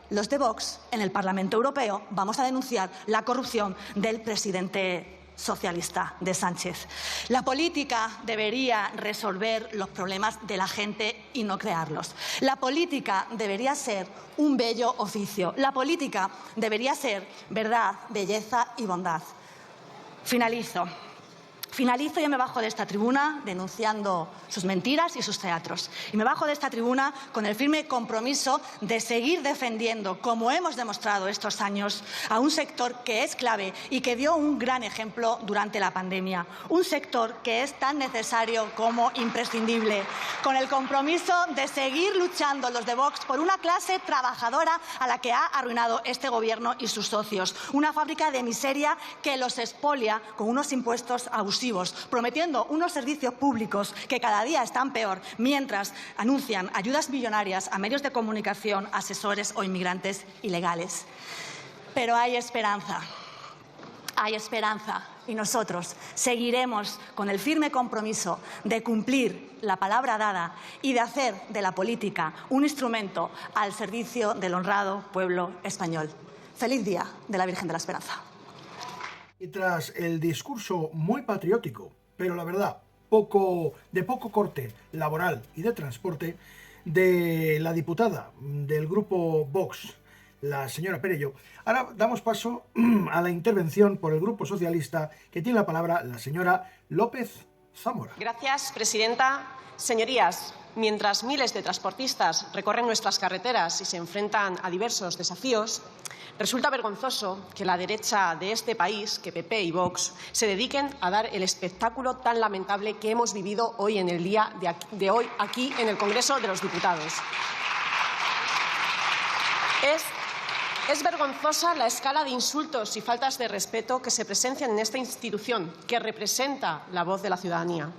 los de Vox en el Parlamento Europeo vamos a denunciar la corrupción del presidente socialista de Sánchez. La política debería resolver los problemas de la gente y no crearlos. La política debería ser un bello oficio. La política debería ser verdad, belleza y bondad. Finalizo y me bajo de esta tribuna denunciando sus mentiras y sus teatros. Y me bajo de esta tribuna con el firme compromiso de seguir defendiendo, como hemos demostrado estos años, a un sector que es clave y que dio un gran ejemplo durante la pandemia. Un sector que es tan necesario como imprescindible. Con el compromiso de seguir luchando los de Vox por una clase trabajadora a la que ha arruinado este Gobierno y sus socios. Una fábrica de miseria que los expolia con unos impuestos abusivos abusivos, prometiendo unos servicios públicos que cada día están peor, mientras anuncian ayudas millonarias a medios de comunicación, asesores o inmigrantes ilegales. Pero hay esperanza. Hay esperanza y nosotros seguiremos con el firme compromiso de cumplir la palabra dada y de hacer de la política un instrumento al servicio del honrado pueblo español. Feliz Día de la Virgen de la Esperanza. Y tras el discurso muy patriótico, pero la verdad de poco corte laboral y de transporte, de la diputada del grupo Vox, la señora Perello, ahora damos paso a la intervención por el Grupo Socialista, que tiene la palabra la señora López Zamora. Gracias, presidenta. Señorías, mientras miles de transportistas recorren nuestras carreteras y se enfrentan a diversos desafíos, resulta vergonzoso que la derecha de este país, que PP y Vox, se dediquen a dar el espectáculo tan lamentable que hemos vivido hoy en el día de hoy aquí en el Congreso de los Diputados. Es vergonzosa la escala de insultos y faltas de respeto que se presencian en esta institución, que representa la voz de la ciudadanía.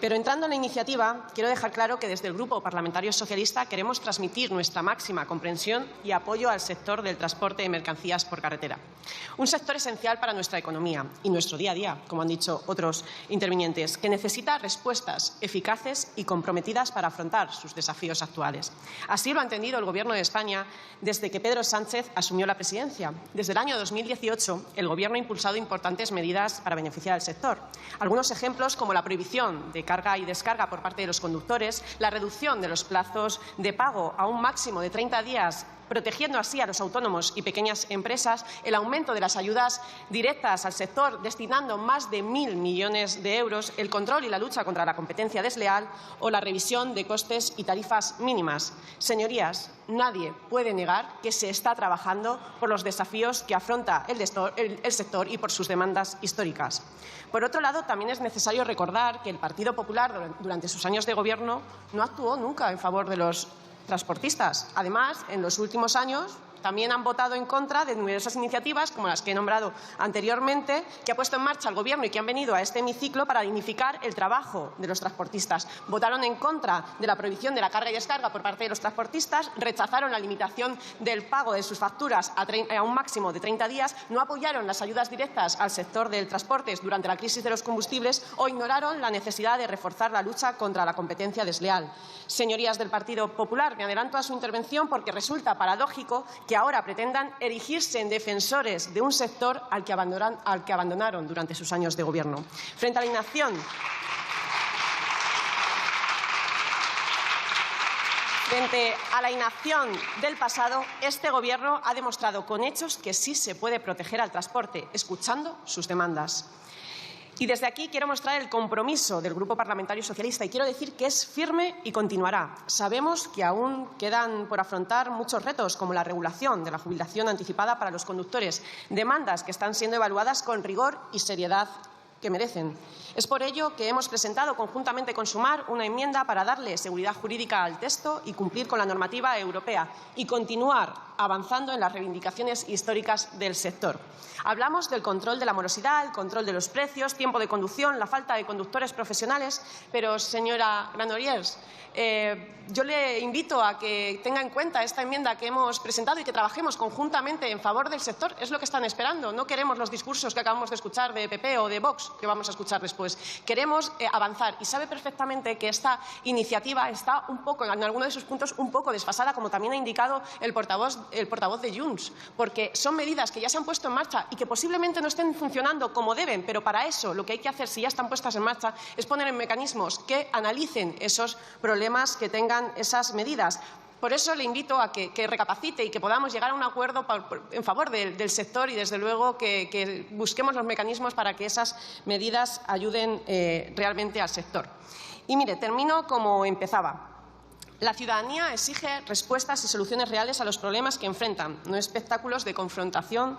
Pero entrando en la iniciativa, quiero dejar claro que desde el Grupo Parlamentario Socialista queremos transmitir nuestra máxima comprensión y apoyo al sector del transporte de mercancías por carretera. Un sector esencial para nuestra economía y nuestro día a día, como han dicho otros intervinientes, que necesita respuestas eficaces y comprometidas para afrontar sus desafíos actuales. Así lo ha entendido el Gobierno de España desde que Pedro Sánchez asumió la presidencia. Desde el año 2018, el Gobierno ha impulsado importantes medidas para beneficiar al sector. Algunos ejemplos, como la prohibición de carga y descarga por parte de los conductores, la reducción de los plazos de pago a un máximo de 30 días, protegiendo así a los autónomos y pequeñas empresas, el aumento de las ayudas directas al sector, destinando más de 1.000 millones de euros, el control y la lucha contra la competencia desleal o la revisión de costes y tarifas mínimas. Señorías, nadie puede negar que se está trabajando por los desafíos que afronta el sector y por sus demandas históricas. Por otro lado, también es necesario recordar que el Partido Popular, durante sus años de gobierno, no actuó nunca en favor de los transportistas. Además, en los últimos años también han votado en contra de numerosas iniciativas, como las que he nombrado anteriormente, que ha puesto en marcha el Gobierno y que han venido a este hemiciclo para dignificar el trabajo de los transportistas. Votaron en contra de la prohibición de la carga y descarga por parte de los transportistas, rechazaron la limitación del pago de sus facturas a un máximo de 30 días, no apoyaron las ayudas directas al sector del transporte durante la crisis de los combustibles o ignoraron la necesidad de reforzar la lucha contra la competencia desleal. Señorías del Partido Popular, me adelanto a su intervención porque resulta paradójico que ahora pretendan erigirse en defensores de un sector al que abandonaron durante sus años de gobierno. Frente a la inacción del pasado, este Gobierno ha demostrado con hechos que sí se puede proteger al transporte, escuchando sus demandas. Y desde aquí quiero mostrar el compromiso del Grupo Parlamentario Socialista y quiero decir que es firme y continuará. Sabemos que aún quedan por afrontar muchos retos, como la regulación de la jubilación anticipada para los conductores, demandas que están siendo evaluadas con rigor y seriedad que merecen. Es por ello que hemos presentado conjuntamente con Sumar una enmienda para darle seguridad jurídica al texto y cumplir con la normativa europea y continuar avanzando en las reivindicaciones históricas del sector. Hablamos del control de la morosidad, el control de los precios, tiempo de conducción, la falta de conductores profesionales, pero, señora Granollers, yo le invito a que tenga en cuenta esta enmienda que hemos presentado y que trabajemos conjuntamente en favor del sector. Es lo que están esperando. No queremos los discursos que acabamos de escuchar de PP o de Vox, que vamos a escuchar después. Queremos avanzar y sabe perfectamente que esta iniciativa está un poco, en alguno de sus puntos, un poco desfasada, como también ha indicado el portavoz de Junts, porque son medidas que ya se han puesto en marcha y que posiblemente no estén funcionando como deben, pero para eso lo que hay que hacer, si ya están puestas en marcha, es poner en mecanismos que analicen esos problemas que tengan esas medidas. Por eso le invito a que recapacite y que podamos llegar a un acuerdo en favor del sector y, desde luego, que busquemos los mecanismos para que esas medidas ayuden realmente al sector. Y mire, termino como empezaba. La ciudadanía exige respuestas y soluciones reales a los problemas que enfrentan, no espectáculos de confrontación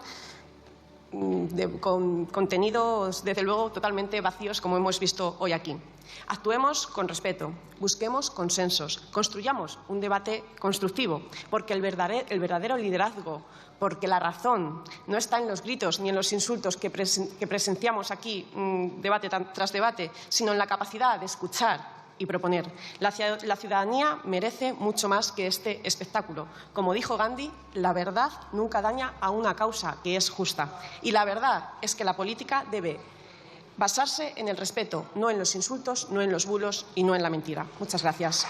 con contenidos, desde luego, totalmente vacíos, como hemos visto hoy aquí. Actuemos con respeto, busquemos consensos, construyamos un debate constructivo, porque el verdadero liderazgo, porque la razón no está en los gritos ni en los insultos que presenciamos aquí, debate tras debate, sino en la capacidad de escuchar y proponer. La ciudadanía merece mucho más que este espectáculo. Como dijo Gandhi, la verdad nunca daña a una causa que es justa. Y la verdad es que la política debe basarse en el respeto, no en los insultos, no en los bulos y no en la mentira. Muchas gracias.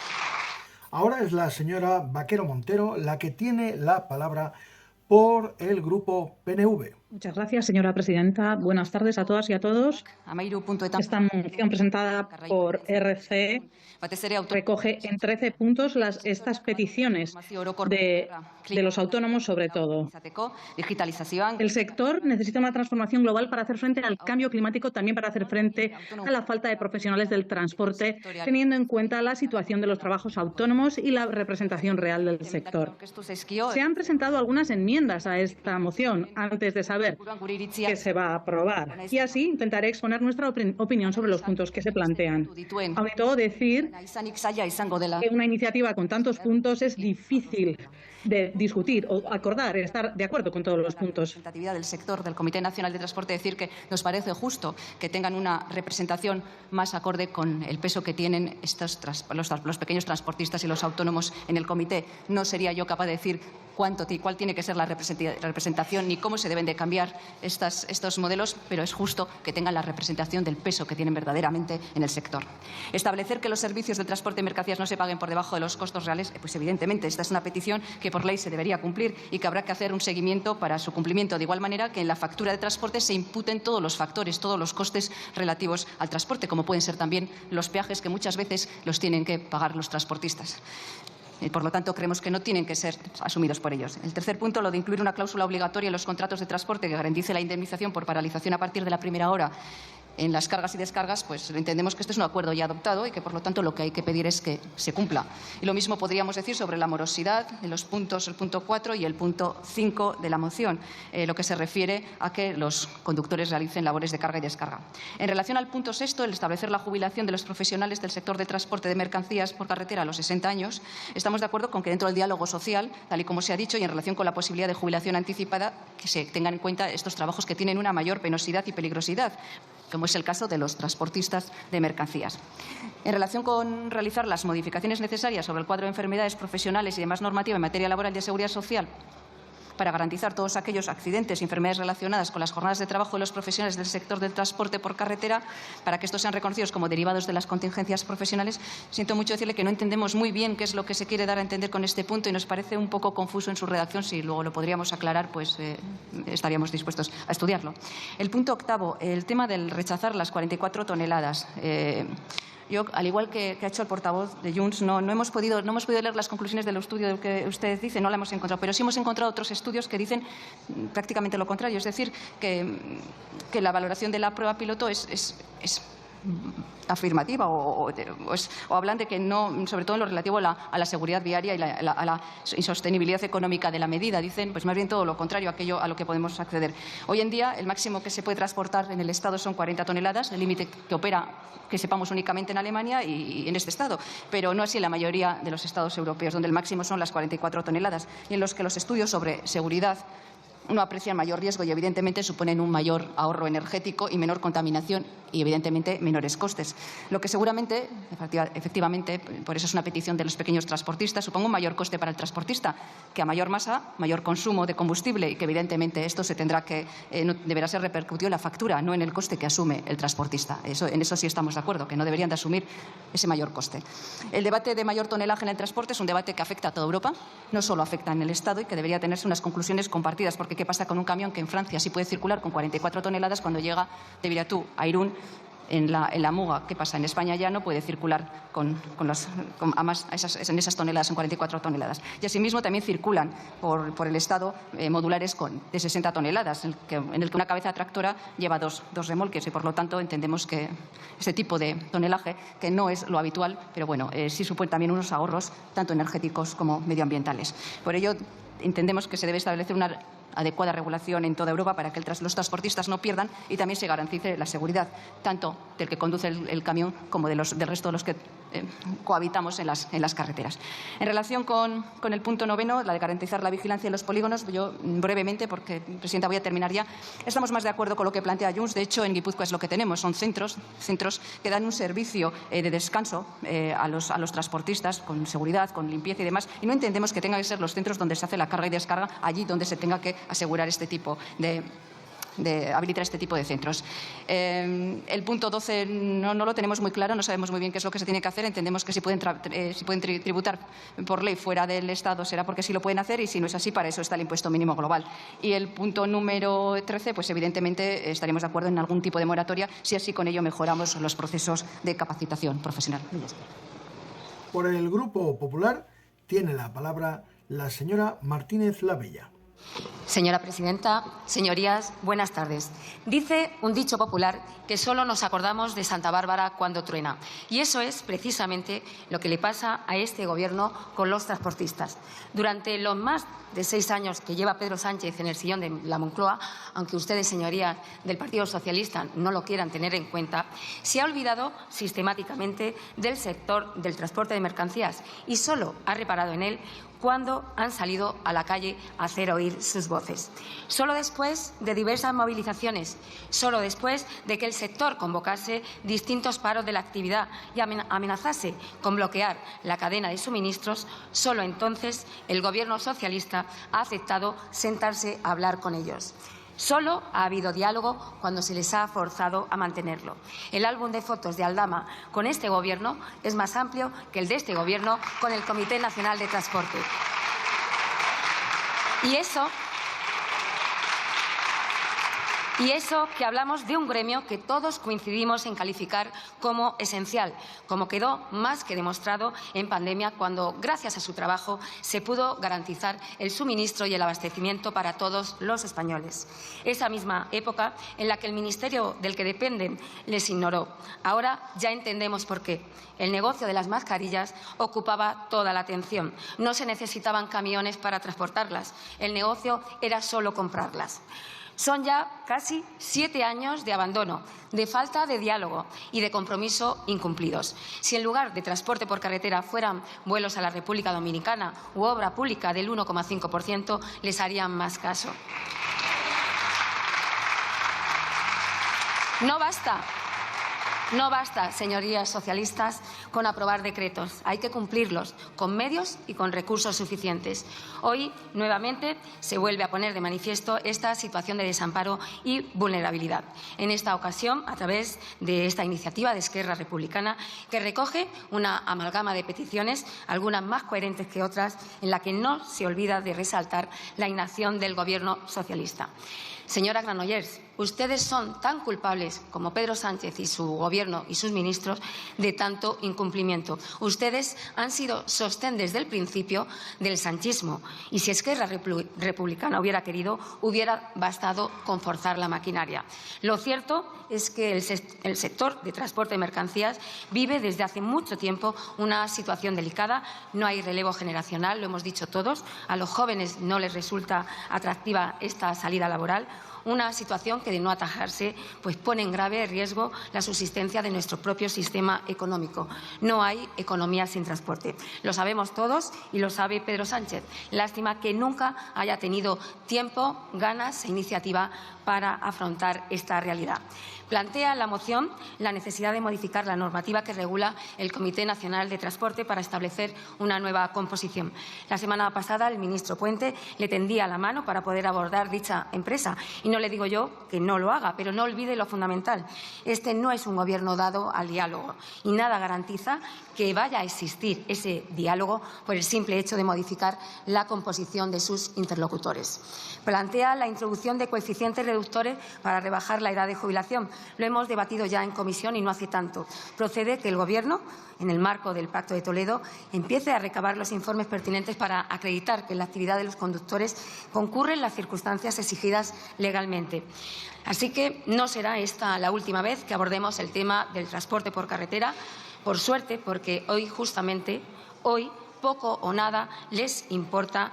Ahora es la señora Vaquero Montero la que tiene la palabra por el grupo PNV. Muchas gracias, señora presidenta. Buenas tardes a todas y a todos. Esta moción presentada por RC recoge en 13 puntos estas peticiones de los autónomos, sobre todo. El sector necesita una transformación global para hacer frente al cambio climático, también para hacer frente a la falta de profesionales del transporte, teniendo en cuenta la situación de los trabajos autónomos y la representación real del sector. Se han presentado algunas enmiendas a esta moción antes de saber que se va a aprobar. Y así intentaré exponer nuestra opinión sobre los puntos que se plantean. Aunque todo decir que una iniciativa con tantos puntos es difícil de discutir o acordar, estar de acuerdo con todos los puntos. Del sector del Comité Nacional de Transporte, decir que nos parece justo que tengan una representación más acorde con el peso que tienen los pequeños transportistas y los autónomos en el comité. No sería yo capaz de decir cuál tiene que ser la representación ni cómo se deben de cambiar estos modelos, pero es justo que tengan la representación del peso que tienen verdaderamente en el sector. Establecer que los servicios de transporte de mercancías no se paguen por debajo de los costos reales, pues evidentemente esta es una petición que por ley se debería cumplir y que habrá que hacer un seguimiento para su cumplimiento, de igual manera que en la factura de transporte se imputen todos los factores, todos los costes relativos al transporte, como pueden ser también los peajes que muchas veces los tienen que pagar los transportistas. Por lo tanto, creemos que no tienen que ser asumidos por ellos. El tercer punto, lo de incluir una cláusula obligatoria en los contratos de transporte que garantice la indemnización por paralización a partir de la primera hora en las cargas y descargas, pues entendemos que este es un acuerdo ya adoptado y que, por lo tanto, lo que hay que pedir es que se cumpla. Y lo mismo podríamos decir sobre la morosidad en los puntos, el punto 4 y el punto 5 de la moción, lo que se refiere a que los conductores realicen labores de carga y descarga. En relación al punto 6, el establecer la jubilación de los profesionales del sector de transporte de mercancías por carretera a los 60 años, estamos de acuerdo con que dentro del diálogo social, tal y como se ha dicho, y en relación con la posibilidad de jubilación anticipada, que se tengan en cuenta estos trabajos que tienen una mayor penosidad y peligrosidad, como es el caso de los transportistas de mercancías. En relación con realizar las modificaciones necesarias sobre el cuadro de enfermedades profesionales y demás normativa en materia laboral y de seguridad social para garantizar todos aquellos accidentes y enfermedades relacionadas con las jornadas de trabajo de los profesionales del sector del transporte por carretera, para que estos sean reconocidos como derivados de las contingencias profesionales, siento mucho decirle que no entendemos muy bien qué es lo que se quiere dar a entender con este punto y nos parece un poco confuso en su redacción. Si luego lo podríamos aclarar, pues estaríamos dispuestos a estudiarlo. El punto 8, el tema del rechazar las 44 toneladas. Yo, al igual que ha hecho el portavoz de Junts, no hemos podido leer las conclusiones del estudio que usted dice, no la hemos encontrado, pero sí hemos encontrado otros estudios que dicen prácticamente lo contrario, es decir, que la valoración de la prueba piloto es afirmativa o hablan de que no, sobre todo en lo relativo a la seguridad viaria y a la insostenibilidad económica de la medida. Dicen, pues más bien todo lo contrario, aquello a lo que podemos acceder. Hoy en día, el máximo que se puede transportar en el Estado son 40 toneladas, el límite que opera, que sepamos, únicamente en Alemania y en este Estado, pero no así en la mayoría de los Estados europeos, donde el máximo son las 44 toneladas, y en los que los estudios sobre seguridad no aprecian mayor riesgo y, evidentemente, suponen un mayor ahorro energético y menor contaminación y, evidentemente, menores costes. Lo que seguramente, efectivamente, por eso es una petición de los pequeños transportistas, supone un mayor coste para el transportista, que a mayor masa, mayor consumo de combustible y que, evidentemente, esto se tendrá que, deberá ser repercutido en la factura, no en el coste que asume el transportista. En eso sí estamos de acuerdo, que no deberían de asumir ese mayor coste. El debate de mayor tonelaje en el transporte es un debate que afecta a toda Europa, no solo afecta en el Estado, y que debería tenerse unas conclusiones compartidas, porque ¿qué pasa con un camión que en Francia sí puede circular con 44 toneladas cuando llega de Viratú a Irún en la Muga? ¿Qué pasa? En España ya no puede circular en esas toneladas, en 44 toneladas. Y asimismo también circulan por el Estado modulares de 60 toneladas, en el que una cabeza tractora lleva dos remolques y, por lo tanto, entendemos que este tipo de tonelaje, que no es lo habitual, pero bueno, sí supone también unos ahorros tanto energéticos como medioambientales. Por ello, entendemos que se debe establecer una adecuada regulación en toda Europa para que los transportistas no pierdan y también se garantice la seguridad, tanto del que conduce el camión como del resto de los que cohabitamos en las carreteras. En relación con el punto 9, la de garantizar la vigilancia en los polígonos, yo brevemente, porque, Presidenta, voy a terminar ya, estamos más de acuerdo con lo que plantea Junts. De hecho, en Guipúzcoa es lo que tenemos, son centros que dan un servicio de descanso a los transportistas, con seguridad, con limpieza y demás, y no entendemos que tengan que ser los centros donde se hace la carga y descarga, allí donde se tenga que asegurar este tipo de habilitar este tipo de centros. El punto 12 no lo tenemos muy claro, no sabemos muy bien qué es lo que se tiene que hacer. Entendemos que si pueden tributar por ley fuera del Estado será porque sí lo pueden hacer, y si no es así, para eso está el impuesto mínimo global. Y el punto número 13, pues evidentemente estaremos de acuerdo en algún tipo de moratoria, si así con ello mejoramos los procesos de capacitación profesional. Por el Grupo Popular tiene la palabra la señora Martínez Labella. Señora presidenta, señorías, buenas tardes. Dice un dicho popular que solo nos acordamos de Santa Bárbara cuando truena. Y eso es precisamente lo que le pasa a este Gobierno con los transportistas. Durante los más de 6 años que lleva Pedro Sánchez en el sillón de la Moncloa, aunque ustedes, señorías del Partido Socialista, no lo quieran tener en cuenta, se ha olvidado sistemáticamente del sector del transporte de mercancías y solo ha reparado en él cuando han salido a la calle a hacer oír sus voces. Solo después de diversas movilizaciones, solo después de que el sector convocase distintos paros de la actividad y amenazase con bloquear la cadena de suministros, solo entonces el Gobierno socialista ha aceptado sentarse a hablar con ellos. Solo ha habido diálogo cuando se les ha forzado a mantenerlo. El álbum de fotos de Aldama con este Gobierno es más amplio que el de este Gobierno con el Comité Nacional de Transporte. Y eso que hablamos de un gremio que todos coincidimos en calificar como esencial, como quedó más que demostrado en pandemia cuando, gracias a su trabajo, se pudo garantizar el suministro y el abastecimiento para todos los españoles. Esa misma época en la que el ministerio del que dependen les ignoró. Ahora ya entendemos por qué. El negocio de las mascarillas ocupaba toda la atención. No se necesitaban camiones para transportarlas. El negocio era solo comprarlas. Son ya casi 7 años de abandono, de falta de diálogo y de compromiso incumplidos. Si en lugar de transporte por carretera fueran vuelos a la República Dominicana u obra pública del 1,5%, les harían más caso. No basta, señorías socialistas, con aprobar decretos. Hay que cumplirlos con medios y con recursos suficientes. Hoy, nuevamente, se vuelve a poner de manifiesto esta situación de desamparo y vulnerabilidad. En esta ocasión, a través de esta iniciativa de Esquerra Republicana, que recoge una amalgama de peticiones, algunas más coherentes que otras, en la que no se olvida de resaltar la inacción del Gobierno socialista. Señora Granollers, ustedes son tan culpables como Pedro Sánchez y su Gobierno y sus ministros de tanto incumplimiento. Ustedes han sido sostén desde el principio del sanchismo y si Esquerra Republicana hubiera querido, hubiera bastado con forzar la maquinaria. Lo cierto es que el sector de transporte de mercancías vive desde hace mucho tiempo una situación delicada. No hay relevo generacional, lo hemos dicho todos. A los jóvenes no les resulta atractiva esta salida laboral. Una situación que, de no atajarse, pues pone en grave riesgo la subsistencia de nuestro propio sistema económico. No hay economía sin transporte. Lo sabemos todos y lo sabe Pedro Sánchez. Lástima que nunca haya tenido tiempo, ganas e iniciativa para afrontar esta realidad. Plantea la moción la necesidad de modificar la normativa que regula el Comité Nacional de Transporte para establecer una nueva composición. La semana pasada el ministro Puente le tendía la mano para poder abordar dicha empresa y no le digo yo que no lo haga, pero no olvide lo fundamental. Este no es un Gobierno dado al diálogo y nada garantiza que vaya a existir ese diálogo por el simple hecho de modificar la composición de sus interlocutores. Plantea la introducción de coeficientes reductores para rebajar la edad de jubilación. Lo hemos debatido ya en comisión y no hace tanto. Procede que el Gobierno, en el marco del Pacto de Toledo, empiece a recabar los informes pertinentes para acreditar que en la actividad de los conductores concurren las circunstancias exigidas legalmente. Así que no será esta la última vez que abordemos el tema del transporte por carretera. Por suerte, porque hoy, justamente, hoy, poco o nada les importa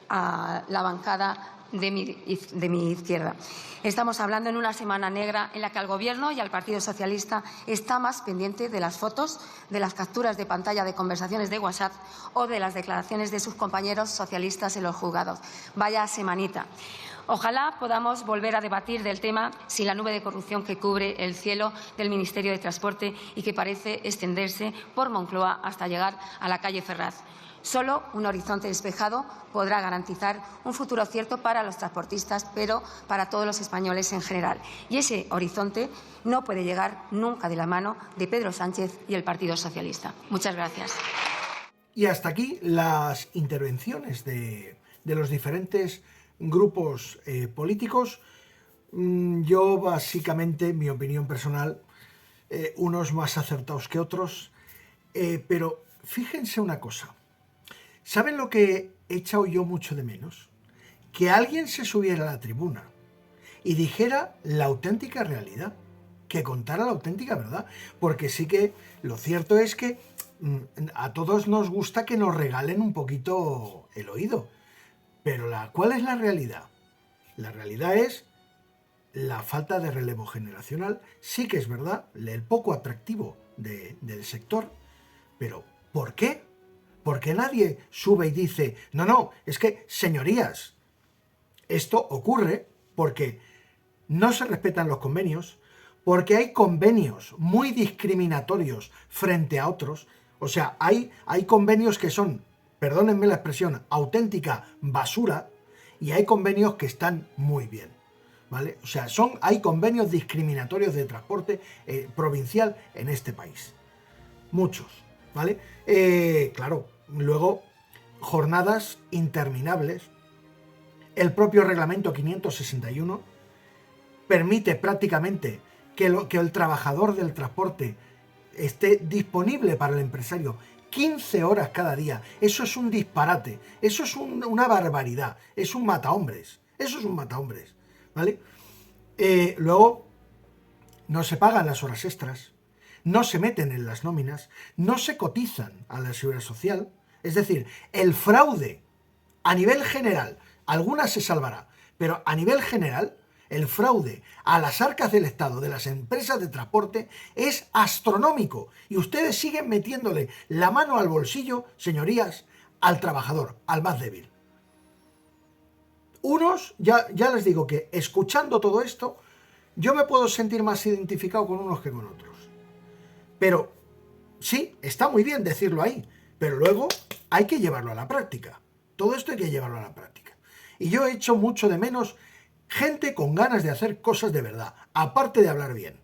a la bancada de mi izquierda. Estamos hablando en una semana negra en la que al Gobierno y al Partido Socialista está más pendiente de las fotos, de las capturas de pantalla de conversaciones de WhatsApp o de las declaraciones de sus compañeros socialistas en los juzgados. Vaya semanita. Ojalá podamos volver a debatir del tema sin la nube de corrupción que cubre el cielo del Ministerio de Transporte y que parece extenderse por Moncloa hasta llegar a la calle Ferraz. Solo un horizonte despejado podrá garantizar un futuro cierto para los transportistas, pero para todos los españoles en general. Y ese horizonte no puede llegar nunca de la mano de Pedro Sánchez y el Partido Socialista. Muchas gracias. Y hasta aquí las intervenciones de los diferentes grupos políticos. Yo básicamente, mi opinión personal, unos más acertados que otros, pero fíjense una cosa. ¿Saben lo que he echado yo mucho de menos? Que alguien se subiera a la tribuna y dijera la auténtica realidad, que contara la auténtica verdad, porque sí que lo cierto es que a todos nos gusta que nos regalen un poquito el oído, pero ¿cuál es la realidad? La realidad es la falta de relevo generacional. Sí que es verdad, el poco atractivo del sector, pero ¿por qué? Porque nadie sube y dice, no, es que, señorías, esto ocurre porque no se respetan los convenios, porque hay convenios muy discriminatorios frente a otros. O sea, hay convenios que son, perdónenme la expresión, auténtica basura, y hay convenios que están muy bien, ¿vale? O sea, hay convenios discriminatorios de transporte provincial en este país. Muchos, ¿vale? Claro, luego, jornadas interminables. El propio reglamento 561 permite prácticamente que el trabajador del transporte esté disponible para el empresario 15 horas cada día. Eso es un disparate, eso es una barbaridad, es un matahombres, eso es un matahombres, ¿vale? Luego, no se pagan las horas extras, no se meten en las nóminas, no se cotizan a la seguridad social. Es decir, el fraude a nivel general, algunas se salvará, pero a nivel general, el fraude a las arcas del Estado, de las empresas de transporte, es astronómico. Y ustedes siguen metiéndole la mano al bolsillo, señorías, al trabajador, al más débil. Unos, ya les digo que escuchando todo esto, yo me puedo sentir más identificado con unos que con otros. Pero sí, está muy bien decirlo ahí, pero luego hay que llevarlo a la práctica. Todo esto hay que llevarlo a la práctica. Y yo he hecho mucho de menos gente con ganas de hacer cosas de verdad, aparte de hablar bien,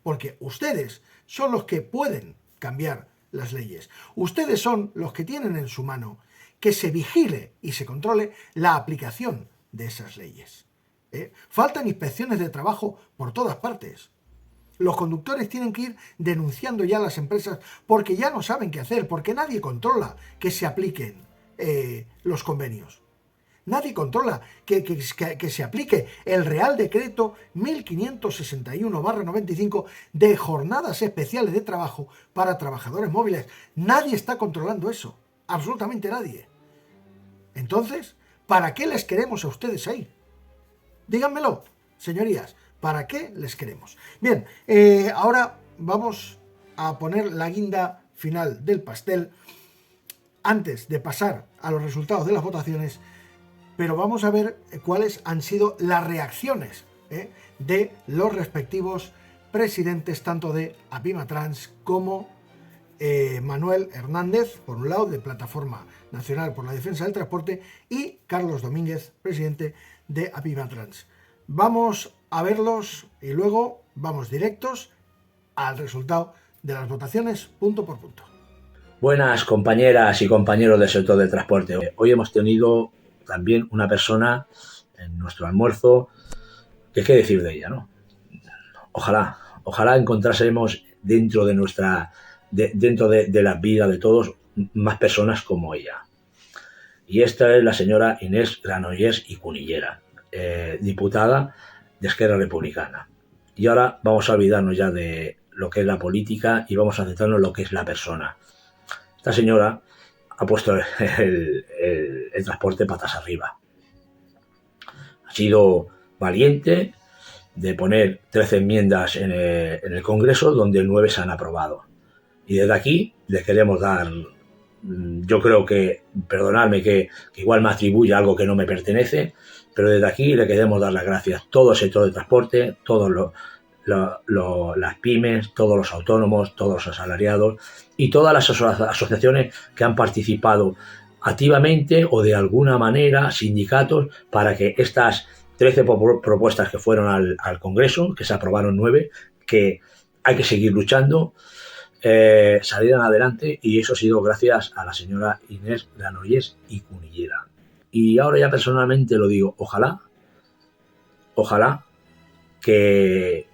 porque ustedes son los que pueden cambiar las leyes. Ustedes son los que tienen en su mano que se vigile y se controle la aplicación de esas leyes. Faltan inspecciones de trabajo por todas partes. Los conductores tienen que ir denunciando ya a las empresas porque ya no saben qué hacer, porque nadie controla que se apliquen los convenios. Nadie controla que se aplique el Real Decreto 1561/95 de jornadas especiales de trabajo para trabajadores móviles. Nadie está controlando eso, absolutamente nadie. Entonces, ¿para qué les queremos a ustedes ahí? Díganmelo, señorías. ¿Para qué les queremos? Bien, ahora vamos a poner la guinda final del pastel antes de pasar a los resultados de las votaciones, pero vamos a ver cuáles han sido las reacciones de los respectivos presidentes tanto de Apimatrans como Manuel Hernández, por un lado, de Plataforma Nacional por la Defensa del Transporte, y Carlos Domínguez, presidente de Apimatrans. Vamos a verlos y luego vamos directos al resultado de las votaciones punto por punto. Buenas compañeras y compañeros del sector del transporte. Hoy hemos tenido también una persona en nuestro almuerzo que qué decir de ella, ¿no? Ojalá encontrásemos dentro de la vida de todos más personas como ella. Y esta es la señora Inés Granollers y Cunillera, diputada de Esquerra Republicana. Y ahora vamos a olvidarnos ya de lo que es la política y vamos a centrarnos en lo que es la persona. Esta señora ha puesto el transporte patas arriba. sido valiente de poner 13 enmiendas en el Congreso, donde 9 se han aprobado. Y desde aquí le queremos dar, yo creo que, perdonadme que igual me atribuye algo que no me pertenece, pero desde aquí le queremos dar las gracias a todo el sector de transporte, todos las pymes, todos los autónomos, todos los asalariados y todas las asociaciones que han participado activamente o de alguna manera, sindicatos, para que estas 13 propuestas que fueron al Congreso, que se aprobaron 9, que hay que seguir luchando, salieran adelante, y eso ha sido gracias a la señora Inés Granollers y Cunillera. Y ahora ya personalmente lo digo, ojalá que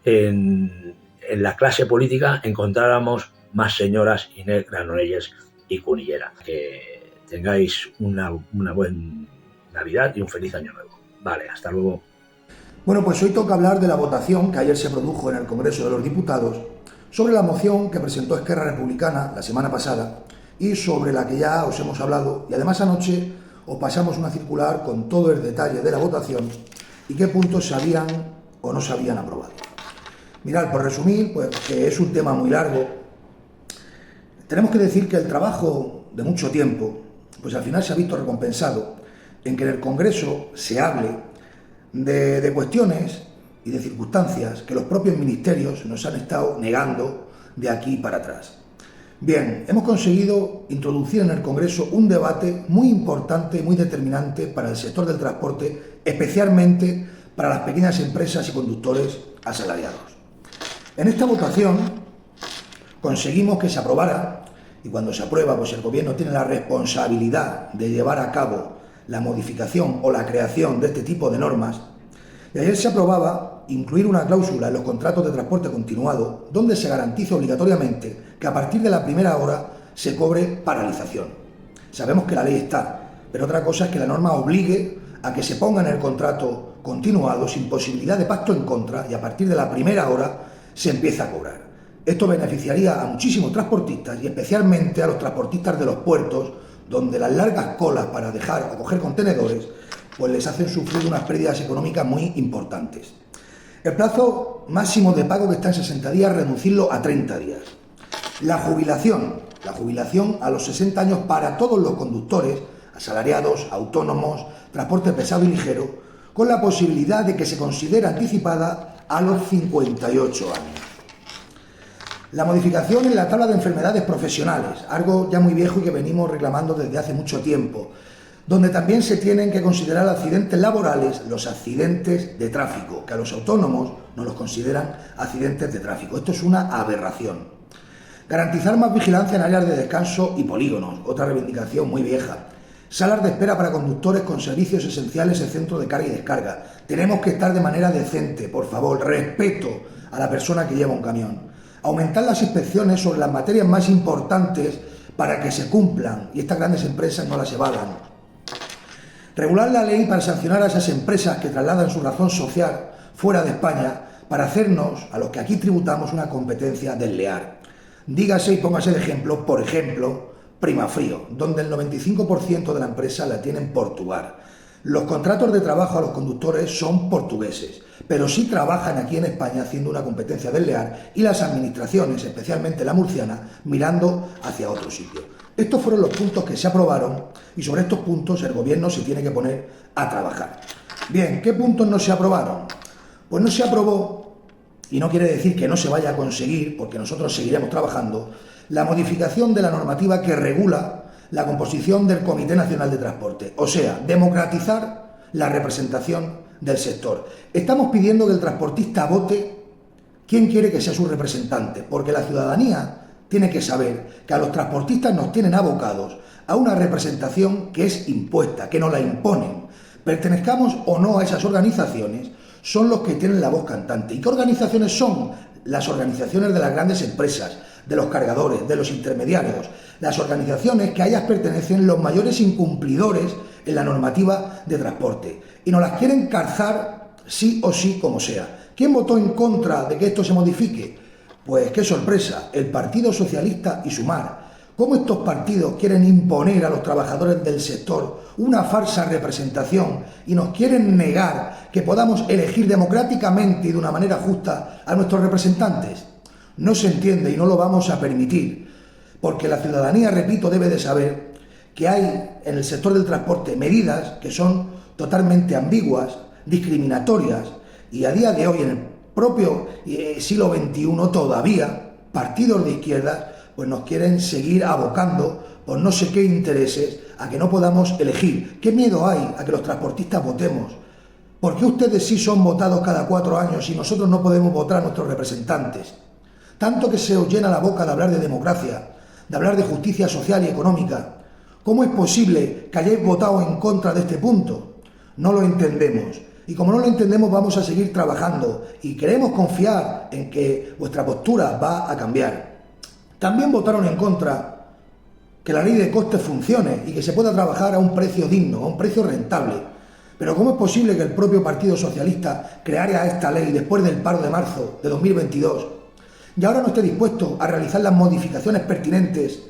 en la clase política encontráramos más señoras Inés Granollers y Cunillera. Que tengáis una buena Navidad y un feliz año nuevo. Vale, hasta luego. Bueno, pues hoy toca hablar de la votación que ayer se produjo en el Congreso de los Diputados sobre la moción que presentó Esquerra Republicana la semana pasada y sobre la que ya os hemos hablado, y además anoche os pasamos una circular con todo el detalle de la votación y qué puntos se habían o no se habían aprobado. Mirad, por resumir, pues que es un tema muy largo, tenemos que decir que el trabajo de mucho tiempo, pues al final se ha visto recompensado en que en el Congreso se hable de cuestiones y de circunstancias que los propios ministerios nos han estado negando de aquí para atrás. Bien, hemos conseguido introducir en el Congreso un debate muy importante y muy determinante para el sector del transporte, especialmente para las pequeñas empresas y conductores asalariados. En esta votación conseguimos que se aprobara, y cuando se aprueba, pues el Gobierno tiene la responsabilidad de llevar a cabo la modificación o la creación de este tipo de normas, y ayer se aprobaba incluir una cláusula en los contratos de transporte continuado donde se garantice obligatoriamente que a partir de la primera hora se cobre paralización. Sabemos que la ley está, pero otra cosa es que la norma obligue a que se ponga en el contrato continuado sin posibilidad de pacto en contra y a partir de la primera hora se empieza a cobrar. Esto beneficiaría a muchísimos transportistas y especialmente a los transportistas de los puertos, donde las largas colas para dejar o coger contenedores pues les hacen sufrir unas pérdidas económicas muy importantes. El plazo máximo de pago, que está en 60 días, reducirlo a 30 días. La jubilación a los 60 años para todos los conductores, asalariados, autónomos, transporte pesado y ligero, con la posibilidad de que se considere anticipada a los 58 años. La modificación en la tabla de enfermedades profesionales, algo ya muy viejo y que venimos reclamando desde hace mucho tiempo, donde también se tienen que considerar accidentes laborales los accidentes de tráfico, que a los autónomos no los consideran accidentes de tráfico. Esto es una aberración. Garantizar más vigilancia en áreas de descanso y polígonos, otra reivindicación muy vieja. Salas de espera para conductores con servicios esenciales en centros de carga y descarga. Tenemos que estar de manera decente, por favor, respeto a la persona que lleva un camión. Aumentar las inspecciones sobre las materias más importantes para que se cumplan y estas grandes empresas no las evadan. Regular la ley para sancionar a esas empresas que trasladan su razón social fuera de España para hacernos, a los que aquí tributamos, una competencia desleal. Dígase y póngase de ejemplo, por ejemplo, Primafrío, donde el 95% de la empresa la tiene en Portugal. Los contratos de trabajo a los conductores son portugueses, pero sí trabajan aquí en España haciendo una competencia desleal y las administraciones, especialmente la murciana, mirando hacia otro sitio. Estos fueron los puntos que se aprobaron y sobre estos puntos el Gobierno se tiene que poner a trabajar. Bien, ¿qué puntos no se aprobaron? Pues no se aprobó, y no quiere decir que no se vaya a conseguir, porque nosotros seguiremos trabajando, la modificación de la normativa que regula la composición del Comité Nacional de Transporte, o sea, democratizar la representación del sector. Estamos pidiendo que el transportista vote quién quiere que sea su representante, porque la ciudadanía tiene que saber que a los transportistas nos tienen abocados a una representación que es impuesta, que nos la imponen. Pertenezcamos o no a esas organizaciones, son los que tienen la voz cantante. ¿Y qué organizaciones son? Las organizaciones de las grandes empresas, de los cargadores, de los intermediarios, las organizaciones que a ellas pertenecen los mayores incumplidores en la normativa de transporte. Y nos las quieren calzar sí o sí como sea. ¿Quién votó en contra de que esto se modifique? Pues qué sorpresa, el Partido Socialista y Sumar, cómo estos partidos quieren imponer a los trabajadores del sector una falsa representación y nos quieren negar que podamos elegir democráticamente y de una manera justa a nuestros representantes. No se entiende y no lo vamos a permitir, porque la ciudadanía, repito, debe de saber que hay en el sector del transporte medidas que son totalmente ambiguas, discriminatorias, y a día de hoy, en el propio siglo XXI, todavía partidos de izquierdas pues nos quieren seguir abocando por no sé qué intereses a que no podamos elegir. ¿Qué miedo hay a que los transportistas votemos? ¿Por qué ustedes sí son votados cada 4 años y nosotros no podemos votar a nuestros representantes? Tanto que se os llena la boca de hablar de democracia, de hablar de justicia social y económica. ¿Cómo es posible que hayáis votado en contra de este punto? No lo entendemos. Y como no lo entendemos, vamos a seguir trabajando y queremos confiar en que vuestra postura va a cambiar. También votaron en contra que la ley de costes funcione y que se pueda trabajar a un precio digno, a un precio rentable. Pero ¿cómo es posible que el propio Partido Socialista creara esta ley después del paro de marzo de 2022 y ahora no esté dispuesto a realizar las modificaciones pertinentes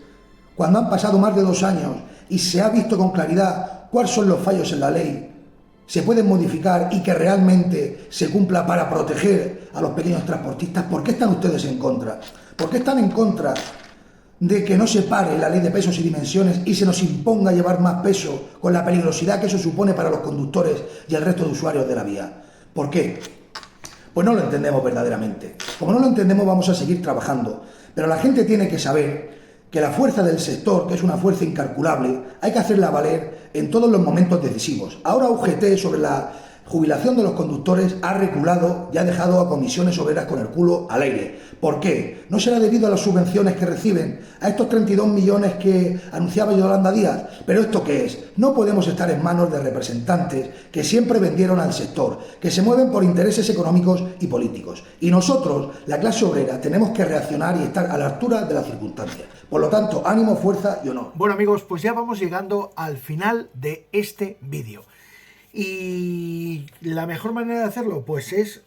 cuando han pasado más de 2 años y se ha visto con claridad cuáles son los fallos en la ley? Se pueden modificar y que realmente se cumpla para proteger a los pequeños transportistas. ¿Por qué están ustedes en contra? ¿Por qué están en contra de que no se pare la ley de pesos y dimensiones y se nos imponga llevar más peso con la peligrosidad que eso supone para los conductores y el resto de usuarios de la vía? ¿Por qué? Pues no lo entendemos verdaderamente. Como no lo entendemos, vamos a seguir trabajando. Pero la gente tiene que saber que la fuerza del sector, que es una fuerza incalculable, hay que hacerla valer en todos los momentos decisivos. Ahora UGT, sobre la jubilación de los conductores, ha reculado y ha dejado a comisiones obreras con el culo al aire. ¿Por qué? ¿No será debido a las subvenciones que reciben? ¿A estos 32 millones que anunciaba Yolanda Díaz? ¿Pero esto qué es? No podemos estar en manos de representantes que siempre vendieron al sector, que se mueven por intereses económicos y políticos. Y nosotros, la clase obrera, tenemos que reaccionar y estar a la altura de las circunstancias. Por lo tanto, ánimo, fuerza y honor. Bueno, amigos, pues ya vamos llegando al final de este vídeo. Y la mejor manera de hacerlo pues es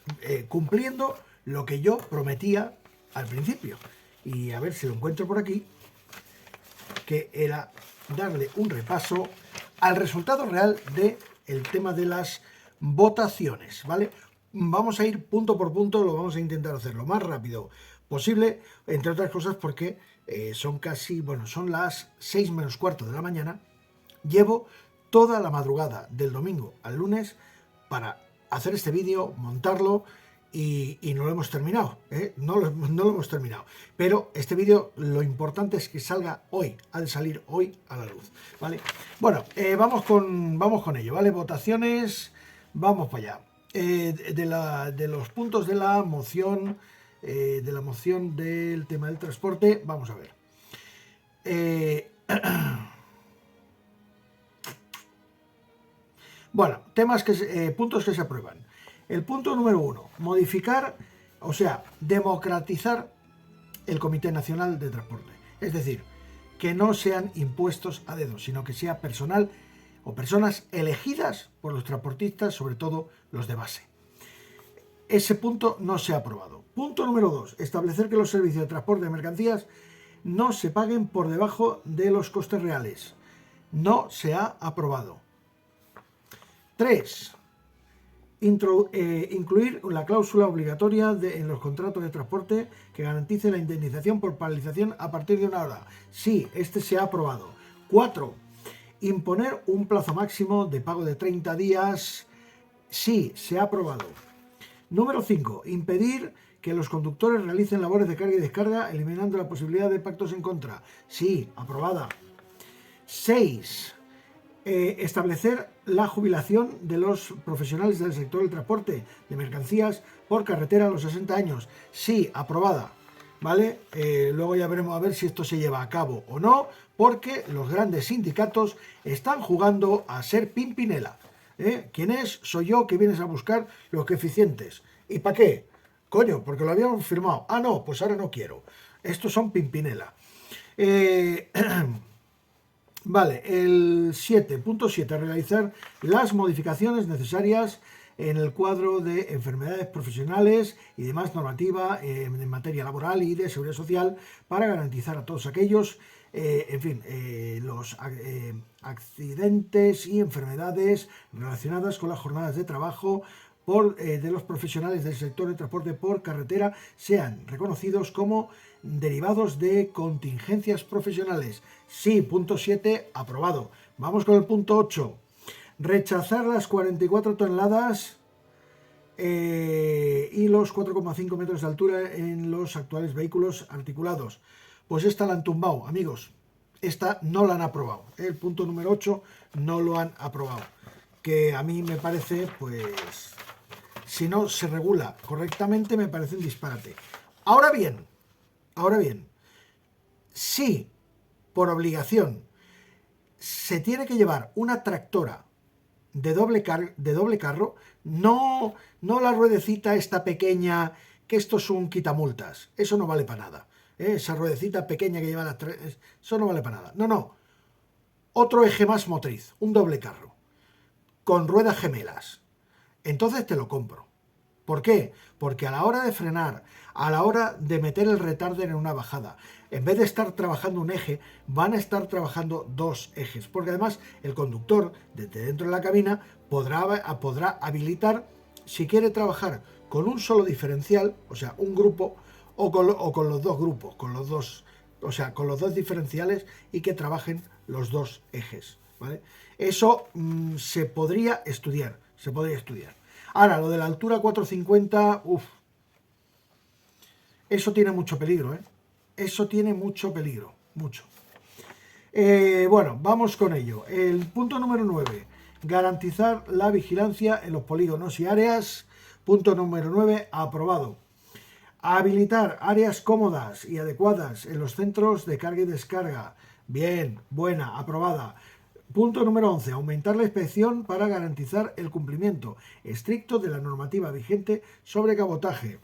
cumpliendo lo que yo prometía al principio. Y a ver si lo encuentro por aquí, que era darle un repaso al resultado real del tema de las votaciones, ¿vale? Vamos a ir punto por punto, lo vamos a intentar hacer lo más rápido posible, entre otras cosas porque son casi, bueno, son las 6 menos cuarto de la mañana. Llevo toda la madrugada del domingo al lunes para hacer este vídeo, montarlo y no lo hemos terminado, no lo hemos terminado. Pero este vídeo lo importante es que salga hoy, ha de salir hoy a la luz, ¿vale? Bueno, vamos con ello, ¿vale? Votaciones, vamos para allá. De los puntos de la moción, del tema del transporte, vamos a ver. Bueno, puntos que se aprueban. El punto número 1, modificar, o sea, democratizar el Comité Nacional de Transporte. Es decir, que no sean impuestos a dedo, sino que sea personal o personas elegidas por los transportistas, sobre todo los de base. Ese punto no se ha aprobado. Punto número 2, establecer que los servicios de transporte de mercancías no se paguen por debajo de los costes reales. No se ha aprobado. 3. Incluir la cláusula obligatoria en los contratos de transporte que garantice la indemnización por paralización a partir de 1 hora. Sí, este se ha aprobado. 4. Imponer un plazo máximo de pago de 30 días. Sí, se ha aprobado. Número 5. Impedir que los conductores realicen labores de carga y descarga, eliminando la posibilidad de pactos en contra. Sí, aprobada. 6. Establecer la jubilación de los profesionales del sector del transporte de mercancías por carretera a los 60 años. Sí, aprobada, ¿vale? Luego ya veremos a ver si esto se lleva a cabo o no, porque los grandes sindicatos están jugando a ser Pimpinela. ¿Quién es? Soy yo, que vienes a buscar los coeficientes. ¿Y para qué? Coño, porque lo habíamos firmado. Ah, no, pues ahora no quiero. Estos son Pimpinela. Vale, el punto 7, realizar las modificaciones necesarias en el cuadro de enfermedades profesionales y demás normativa en materia laboral y de seguridad social para garantizar a todos aquellos en fin, los accidentes y enfermedades relacionadas con las jornadas de trabajo de los profesionales del sector de transporte por carretera sean reconocidos como derivados de contingencias profesionales. Sí, punto 7, aprobado. Vamos con el punto 8. Rechazar las 44 toneladas y los 4,5 metros de altura en los actuales vehículos articulados. Pues esta la han tumbado, amigos. Esta no la han aprobado. El punto número 8 no lo han aprobado. Que a mí me parece, pues, si no se regula correctamente, me parece un disparate. Ahora bien, si por obligación se tiene que llevar una tractora de doble carro, no la ruedecita esta pequeña, que esto es un quitamultas, eso no vale para nada. Esa ruedecita pequeña que lleva eso no vale para nada. No, otro eje más motriz, un doble carro, con ruedas gemelas. Entonces te lo compro. ¿Por qué? Porque a la hora de frenar, a la hora de meter el retarder en una bajada, en vez de estar trabajando un eje, van a estar trabajando dos ejes. Porque además el conductor, desde dentro de la cabina, podrá habilitar, si quiere trabajar con un solo diferencial, o sea, un grupo, o con los dos grupos, con los dos diferenciales, y que trabajen los dos ejes, ¿vale? Eso se podría estudiar. Ahora, lo de la altura 450, eso tiene mucho peligro, Eso tiene mucho peligro, mucho. Bueno, vamos con ello. El punto número 9, garantizar la vigilancia en los polígonos y áreas. Punto número 9, aprobado. Habilitar áreas cómodas y adecuadas en los centros de carga y descarga. Bien, buena, aprobada. Punto número 11. Aumentar la inspección para garantizar el cumplimiento estricto de la normativa vigente sobre cabotaje.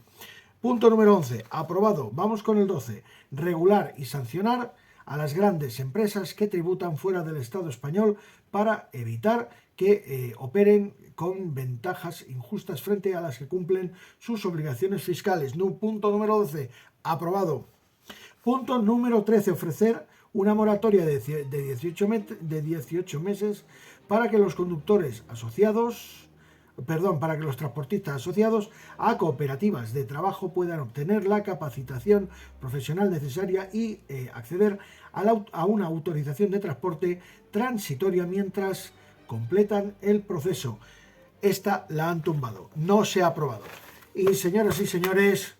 Punto número 11. Aprobado. Vamos con el 12. Regular y sancionar a las grandes empresas que tributan fuera del Estado español para evitar que operen con ventajas injustas frente a las que cumplen sus obligaciones fiscales. Punto número 12. Aprobado. Punto número 13. Ofrecer una moratoria de 18 meses para que los transportistas asociados a cooperativas de trabajo puedan obtener la capacitación profesional necesaria y acceder a una autorización de transporte transitoria mientras completan el proceso. Esta la han tumbado, no se ha aprobado. Y señoras y señores,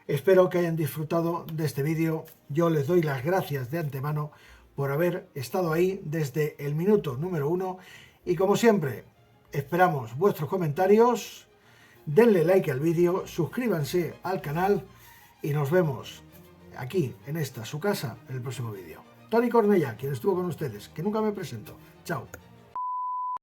espero que hayan disfrutado de este vídeo. Yo les doy las gracias de antemano por haber estado ahí desde el minuto número 1. Y como siempre, esperamos vuestros comentarios. Denle like al vídeo, suscríbanse al canal y nos vemos aquí en esta su casa en el próximo vídeo. Toni Cornellà, quien estuvo con ustedes, que nunca me presento. Chao.